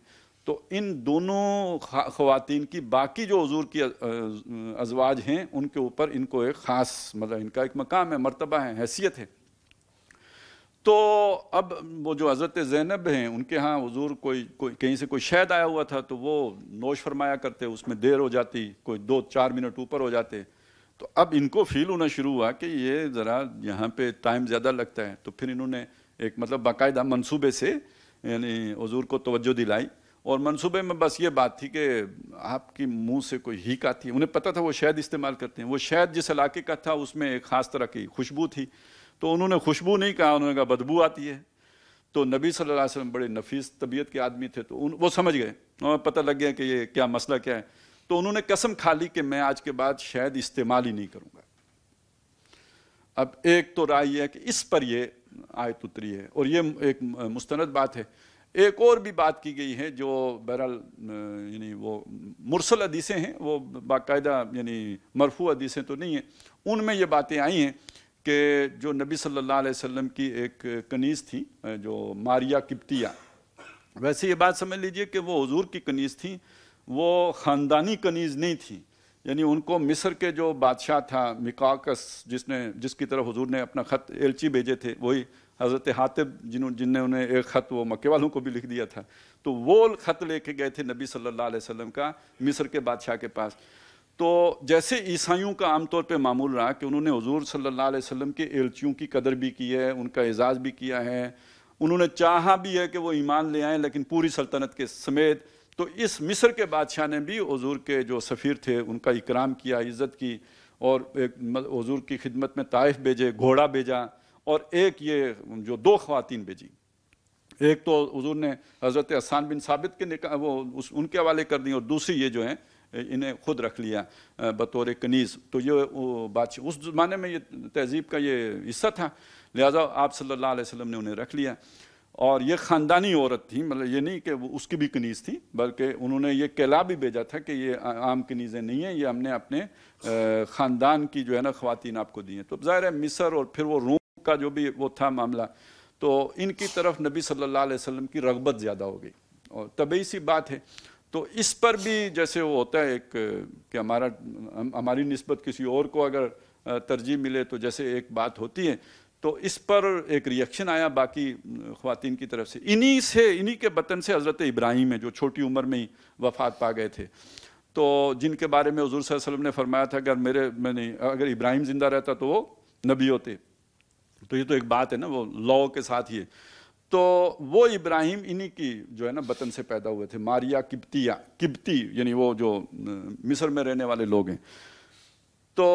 تو ان دونوں خواتین کی باقی جو حضور کی ازواج ہیں ان کے اوپر ان کو ایک خاص مطلب ان کا ایک مقام ہے، مرتبہ ہے، حیثیت ہے۔ تو اب وہ جو حضرت زینب ہیں ان کے ہاں حضور کوئی کہیں سے کوئی شہد آیا ہوا تھا تو وہ نوش فرمایا کرتے، اس میں دیر ہو جاتی، کوئی 2-4 منٹ اوپر ہو جاتے، تو اب ان کو فیل ہونا شروع ہوا کہ یہ ذرا یہاں پہ ٹائم زیادہ لگتا ہے، تو پھر انہوں نے ایک مطلب باقاعدہ منصوبے سے یعنی حضور کو توجہ دلائی، اور منصوبے میں بس یہ بات تھی کہ آپ کی منہ سے کوئی ہیک آتی ہے، انہیں پتہ تھا وہ شہد استعمال کرتے ہیں، وہ شہد جس علاقے کا تھا اس میں ایک خاص طرح کی خوشبو تھی، تو انہوں نے خوشبو نہیں کہا، انہوں نے کہا بدبو آتی ہے۔ تو نبی صلی اللہ علیہ وسلم بڑے نفیس طبیعت کے آدمی تھے، تو وہ سمجھ گئے، اور پتہ لگ گیا کہ یہ کیا مسئلہ کیا ہے، تو انہوں نے قسم کھا لی کہ میں آج کے بعد شہد استعمال ہی نہیں کروں گا۔ اب ایک تو رائے یہ ہے کہ اس پر یہ آیت اتری ہے، اور یہ ایک مستند بات ہے۔ ایک اور بھی بات کی گئی ہے جو بہرحال یعنی وہ مرسل حدیثیں ہیں، وہ باقاعدہ یعنی مرفوع حدیثیں تو نہیں ہیں، ان میں یہ باتیں آئی ہیں کہ جو نبی صلی اللہ علیہ وسلم کی ایک کنیز تھی جو ماریہ قبطیہ، ویسے یہ بات سمجھ لیجئے کہ وہ حضور کی کنیز تھی، وہ خاندانی کنیز نہیں تھی، یعنی ان کو مصر کے جو بادشاہ تھا مقاوقس، جس کی طرف حضور نے اپنا خط ایلچی بھیجے تھے، وہی حضرت حاتب جن نے انہیں ایک خط وہ مکے والوں کو بھی لکھ دیا تھا، تو وہ خط لے کے گئے تھے نبی صلی اللہ علیہ وسلم کا مصر کے بادشاہ کے پاس۔ تو جیسے عیسائیوں کا عام طور پہ معمول رہا کہ انہوں نے حضور صلی اللہ علیہ وسلم کے ایلچیوں کی قدر بھی کی ہے، ان کا اعزاز بھی کیا ہے، انہوں نے چاہا بھی ہے کہ وہ ایمان لے آئیں لیکن پوری سلطنت کے سمیت، تو اس مصر کے بادشاہ نے بھی حضور کے جو سفیر تھے ان کا اکرام کیا، عزت کی، اور ایک حضور کی خدمت میں طائف بھیجے، گھوڑا بھیجا، اور ایک یہ جو 2 خواتین بھیجی، ایک تو حضور نے حضرت حسان بن ثابت کے نکاح وہ ان کے حوالے کر دی، اور دوسری یہ جو ہیں انہیں خود رکھ لیا بطور کنیز۔ تو یہ بادشاہ اس زمانے میں یہ تہذیب کا یہ حصہ تھا، لہٰذا آپ صلی اللہ علیہ وسلم نے انہیں رکھ لیا، اور یہ خاندانی عورت تھی، مطلب یہ نہیں کہ وہ اس کی بھی کنیز تھی، بلکہ انہوں نے یہ کہلا بھی بھیجا تھا کہ یہ عام کنیزیں نہیں ہیں، یہ ہم نے اپنے خاندان کی جو ہے نا خواتین آپ کو دی ہیں۔ تو ظاہر ہے مصر اور پھر وہ روم کا جو بھی وہ تھا معاملہ، تو ان کی طرف نبی صلی اللہ علیہ وسلم کی رغبت زیادہ ہو گئی، اور طبعی سی بات ہے۔ تو اس پر بھی جیسے وہ ہوتا ہے ایک کہ ہماری نسبت کسی اور کو اگر ترجیح ملے تو جیسے ایک بات ہوتی ہے، تو اس پر ایک ریئیکشن آیا باقی خواتین کی طرف سے، انہی کے بطن سے حضرت ابراہیم ہے جو چھوٹی عمر میں ہی وفات پا گئے تھے، تو جن کے بارے میں حضور صلی اللہ علیہ وسلم نے فرمایا تھا کہ اگر ابراہیم زندہ رہتا تو وہ نبی ہوتے، تو یہ تو ایک بات ہے نا، وہ لاء کے ساتھ ہی ہے۔ تو وہ ابراہیم انہی کی جو ہے نا بطن سے پیدا ہوئے تھے، ماریہ قبطیہ، قبطی یعنی وہ جو مصر میں رہنے والے لوگ ہیں۔ تو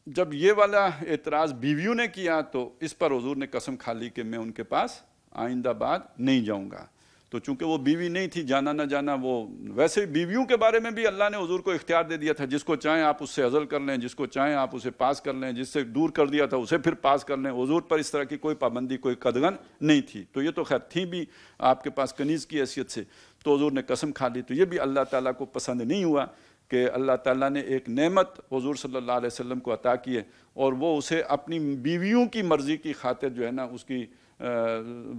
جب یہ والا اعتراض بیویوں نے کیا تو اس پر حضور نے قسم کھا لی کہ میں ان کے پاس آئندہ بعد نہیں جاؤں گا۔ تو چونکہ وہ بیوی نہیں تھی، جانا نہ جانا، وہ ویسے بیویوں کے بارے میں بھی اللہ نے حضور کو اختیار دے دیا تھا، جس کو چاہیں آپ اس سے عزل کر لیں، جس کو چاہیں آپ اسے پاس کر لیں، جس سے دور کر دیا تھا اسے پھر پاس کر لیں، حضور پر اس طرح کی کوئی پابندی، کوئی قدغن نہیں تھی۔ تو یہ تو خیر تھی بھی آپ کے پاس کنیز کی حیثیت سے، تو حضور نے قسم کھا لی۔ تو یہ بھی اللہ تعالیٰ کو پسند نہیں ہوا کہ اللہ تعالیٰ نے ایک نعمت حضور صلی اللہ علیہ وسلم کو عطا کی ہے، اور وہ اسے اپنی بیویوں کی مرضی کی خاطر جو ہے نا اس کی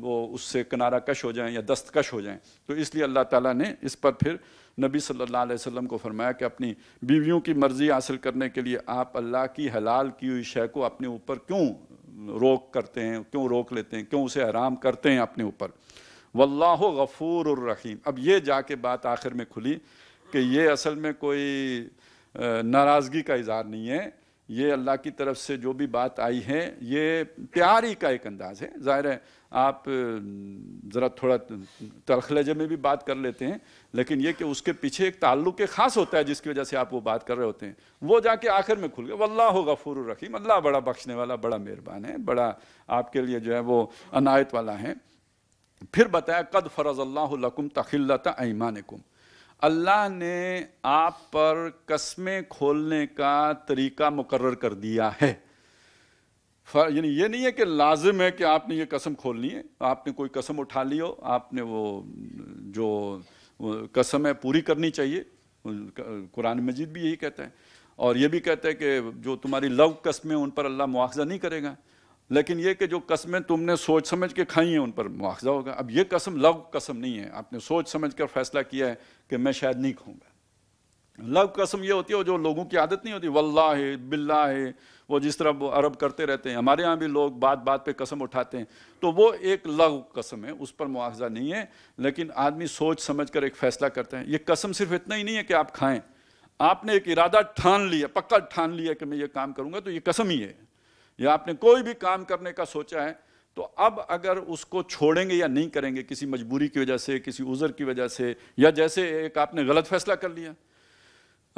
وہ اس سے کنارہ کش ہو جائیں یا دستکش ہو جائیں۔ تو اس لیے اللہ تعالیٰ نے اس پر پھر نبی صلی اللہ علیہ وسلم کو فرمایا کہ اپنی بیویوں کی مرضی حاصل کرنے کے لیے آپ اللہ کی حلال کی ہوئی شے کو اپنے اوپر کیوں روک کرتے ہیں، کیوں روک لیتے ہیں، کیوں اسے حرام کرتے ہیں اپنے اوپر۔ واللہ غفور الرحیم۔ اب یہ جا کے بات آخر میں کھلی کہ یہ اصل میں کوئی ناراضگی کا اظہار نہیں ہے، یہ اللہ کی طرف سے جو بھی بات آئی ہے یہ پیار ہی کا ایک انداز ہے۔ ظاہر ہے آپ ذرا تھوڑا تلخ لہجے میں بھی بات کر لیتے ہیں، لیکن یہ کہ اس کے پیچھے ایک تعلق خاص ہوتا ہے جس کی وجہ سے آپ وہ بات کر رہے ہوتے ہیں، وہ جا کے آخر میں کھل گیا۔ واللہ غفور الرحیم، اللہ بڑا بخشنے والا، بڑا مہربان ہے، بڑا آپ کے لیے جو ہے وہ عنایت والا ہے۔ پھر بتایا قد فرض اللہ لکم تحلۃ ایمانکم، اللہ نے آپ پر قسمیں کھولنے کا طریقہ مقرر کر دیا ہے۔ یعنی یہ نہیں ہے کہ لازم ہے کہ آپ نے یہ قسم کھولنی ہے، آپ نے کوئی قسم اٹھا لی ہو، آپ نے وہ جو قسم ہے پوری کرنی چاہیے۔ قرآن مجید بھی یہی کہتا ہے، اور یہ بھی کہتا ہے کہ جو تمہاری لغو قسمیں ان پر اللہ مواخذہ نہیں کرے گا۔ لیکن یہ کہ جو قسمیں تم نے سوچ سمجھ کے کھائی ہیں ان پر مواخذہ ہوگا۔ اب یہ قسم لغو قسم نہیں ہے، آپ نے سوچ سمجھ کر فیصلہ کیا ہے کہ میں شاید نہیں کھاؤں گا۔ لغو قسم یہ ہوتی ہے جو لوگوں کی عادت نہیں ہوتی، واللہ باللہ، وہ جس طرح وہ عرب کرتے رہتے ہیں، ہمارے ہاں بھی لوگ بات بات پہ قسم اٹھاتے ہیں، تو وہ ایک لغو قسم ہے، اس پر مواخذہ نہیں ہے، لیکن آدمی سوچ سمجھ کر ایک فیصلہ کرتے ہیں۔ یہ قسم صرف اتنا ہی نہیں ہے کہ آپ کھائیں، آپ نے ایک ارادہ ٹھان لیا، پکا ٹھان لیا کہ میں یہ کام کروں گا، تو یہ قسم ہی ہے۔ یا آپ نے کوئی بھی کام کرنے کا سوچا ہے، تو اب اگر اس کو چھوڑیں گے یا نہیں کریں گے کسی مجبوری کی وجہ سے، کسی عذر کی وجہ سے، یا جیسے ایک آپ نے غلط فیصلہ کر لیا،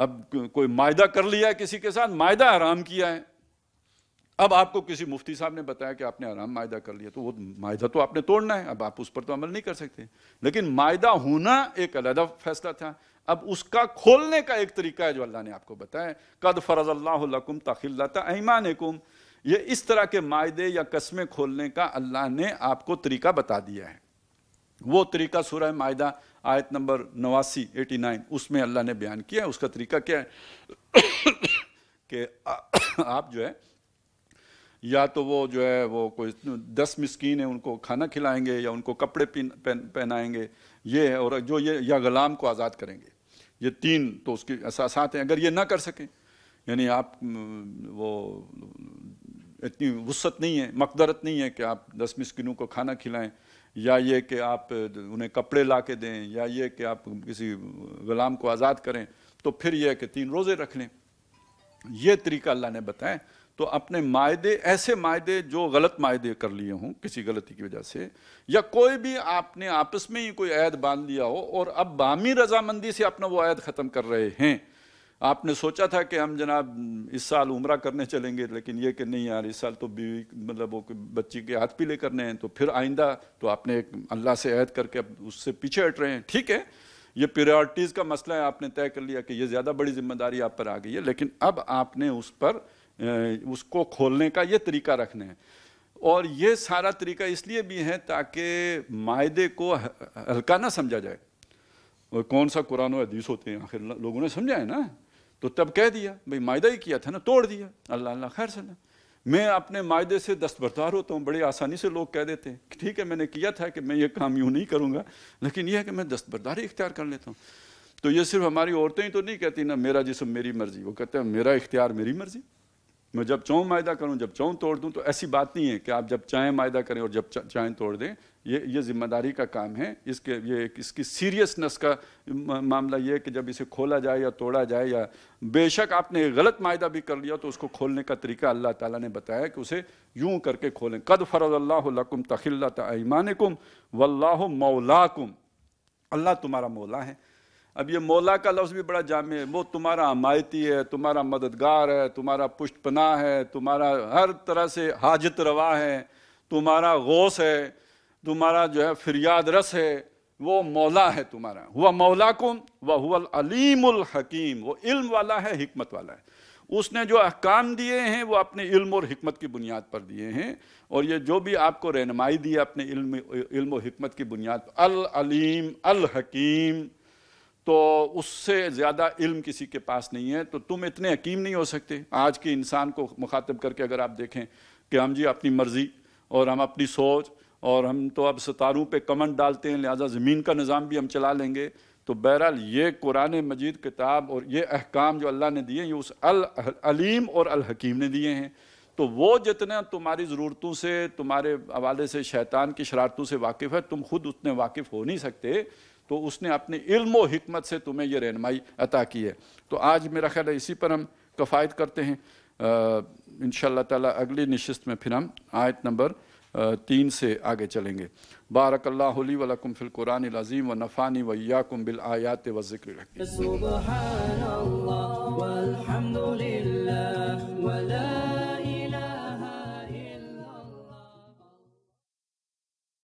اب کوئی معاہدہ کر لیا ہے کسی کے ساتھ، معاہدہ حرام کیا ہے، اب آپ کو کسی مفتی صاحب نے بتایا کہ آپ نے حرام معاہدہ کر لیا، تو وہ معاہدہ تو آپ نے توڑنا ہے، اب آپ اس پر تو عمل نہیں کر سکتے، لیکن معاہدہ ہونا ایک علیحدہ فیصلہ تھا۔ اب اس کا کھولنے کا ایک طریقہ ہے جو اللہ نے آپ کو بتایا، قد فرض اللہ لکم تحلۃ ایمانکم، یہ اس طرح کے معاہدے یا قسمیں کھولنے کا اللہ نے آپ کو طریقہ بتا دیا ہے۔ وہ طریقہ سورہ مائدہ آیت نمبر 89 اس میں اللہ نے بیان کیا ہے۔ اس کا طریقہ کیا ہے کہ آپ جو ہے یا تو وہ جو ہے وہ کوئی 10 مسکین ہیں ان کو کھانا کھلائیں گے، یا ان کو کپڑے پہنائیں گے، یہ ہے، اور جو یہ یا غلام کو آزاد کریں گے، یہ 3 تو اس کے اساسات ہیں۔ اگر یہ نہ کر سکیں، یعنی آپ وہ اتنی وسعت نہیں ہے، مقدرت نہیں ہے کہ آپ 10 مسکینوں کو کھانا کھلائیں، یا یہ کہ آپ انہیں کپڑے لا کے دیں، یا یہ کہ آپ کسی غلام کو آزاد کریں، تو پھر یہ ہے کہ 3 روزے رکھ لیں۔ یہ طریقہ اللہ نے بتایا۔ تو اپنے معاہدے، ایسے معاہدے جو غلط معاہدے کر لیے ہوں کسی غلطی کی وجہ سے، یا کوئی بھی آپ نے آپس میں ہی کوئی عہد باندھ لیا ہو اور اب باہمی رضامندی سے اپنا وہ عہد ختم کر رہے ہیں۔ آپ نے سوچا تھا کہ ہم جناب اس سال عمرہ کرنے چلیں گے، لیکن یہ کہ نہیں یار اس سال تو بیوی مطلب وہ بچی کے ہاتھ پیلے کرنے ہیں، تو پھر آئندہ تو آپ نے ایک اللہ سے عہد کر کے اب اس سے پیچھے ہٹ رہے ہیں۔ ٹھیک ہے، یہ پریورٹیز کا مسئلہ ہے، آپ نے طے کر لیا کہ یہ زیادہ بڑی ذمہ داری آپ پر آ گئی ہے، لیکن اب آپ نے اس پر اس کو کھولنے کا یہ طریقہ رکھنا ہے۔ اور یہ سارا طریقہ اس لیے بھی ہے تاکہ معاہدے کو ہلکا نہ سمجھا جائے۔ اور کون سا قرآن و حدیث ہوتے ہیں، آخر لوگوں نے سمجھا ہے نا، تو تب کہہ دیا بھئی معاہدہ ہی کیا تھا نا، توڑ دیا، اللہ خیر صلی۔ میں اپنے معاہدے سے دستبردار ہوتا ہوں، بڑے آسانی سے لوگ کہہ دیتے ہیں ٹھیک ہے میں نے کیا تھا کہ میں یہ کام یوں نہیں کروں گا، لیکن یہ ہے کہ میں دستبرداری اختیار کر لیتا ہوں۔ تو یہ صرف ہماری عورتیں ہی تو نہیں کہتی نا میرا جسم میری مرضی، وہ کہتے ہیں میرا اختیار میری مرضی، میں جب چاہوں معاہدہ کروں، جب چاہوں توڑ دوں۔ تو ایسی بات نہیں ہے کہ آپ جب چاہیں معاہدہ کریں اور جب چاہیں توڑ دیں، یہ ذمہ داری کا کام ہے۔ اس کی سیریسنس کا معاملہ یہ ہے کہ جب اسے کھولا جائے یا توڑا جائے، یا بے شک آپ نے غلط معاہدہ بھی کر لیا تو اس کو کھولنے کا طریقہ اللہ تعالیٰ نے بتایا کہ اسے یوں کر کے کھولیں۔ قد فرض اللہ لکم تحلۃ ایمانکم واللہ مولاکم، اللہ تمہارا مولا ہے۔ اب یہ مولا کا لفظ بھی بڑا جامع ہے، وہ تمہارا حمایتی ہے، تمہارا مددگار ہے، تمہارا پشت پناہ ہے، تمہارا ہر طرح سے حاجت روا ہے، تمہارا غوث ہے، تمہارا جو ہے فریاد رس ہے، وہ مولا ہے تمہارا۔ ہوا مولاکم وہو العلیم الحکیم، وہ علم والا ہے، حکمت والا ہے۔ اس نے جو احکام دیے ہیں وہ اپنے علم اور حکمت کی بنیاد پر دیے ہیں، اور یہ جو بھی آپ کو رہنمائی دی ہے اپنے علم و حکمت کی بنیاد پر، العلیم الحکیم، تو اس سے زیادہ علم کسی کے پاس نہیں ہے۔ تو تم اتنے حکیم نہیں ہو سکتے۔ آج کے انسان کو مخاطب کر کے اگر آپ دیکھیں کہ ہم جی اپنی مرضی اور ہم اپنی سوچ، اور ہم تو اب ستاروں پہ کمنڈ ڈالتے ہیں لہٰذا زمین کا نظام بھی ہم چلا لیں گے، تو بہرحال یہ قرآن مجید کتاب اور یہ احکام جو اللہ نے دیے ہیں یہ اس العلیم اور الحکیم نے دیے ہیں۔ تو وہ جتنا تمہاری ضرورتوں سے، تمہارے حوالے سے شیطان کی شرارتوں سے واقف ہے، تم خود اتنے واقف ہو نہیں سکتے، تو اس نے اپنے علم و حکمت سے تمہیں یہ رہنمائی عطا کی ہے۔ تو آج میرا خیال ہے اسی پر ہم کفایت کرتے ہیں۔ انشاءاللہ تعالی اگلی نشست میں پھر ہم آیت نمبر 3 سے آگے چلیں گے۔ بارک اللہ لی ولکم فی القرآن العظیم ونفعنی وایاکم بالآیات والذکر الحکیم۔ سبحان اللہ والحمد للہ ولا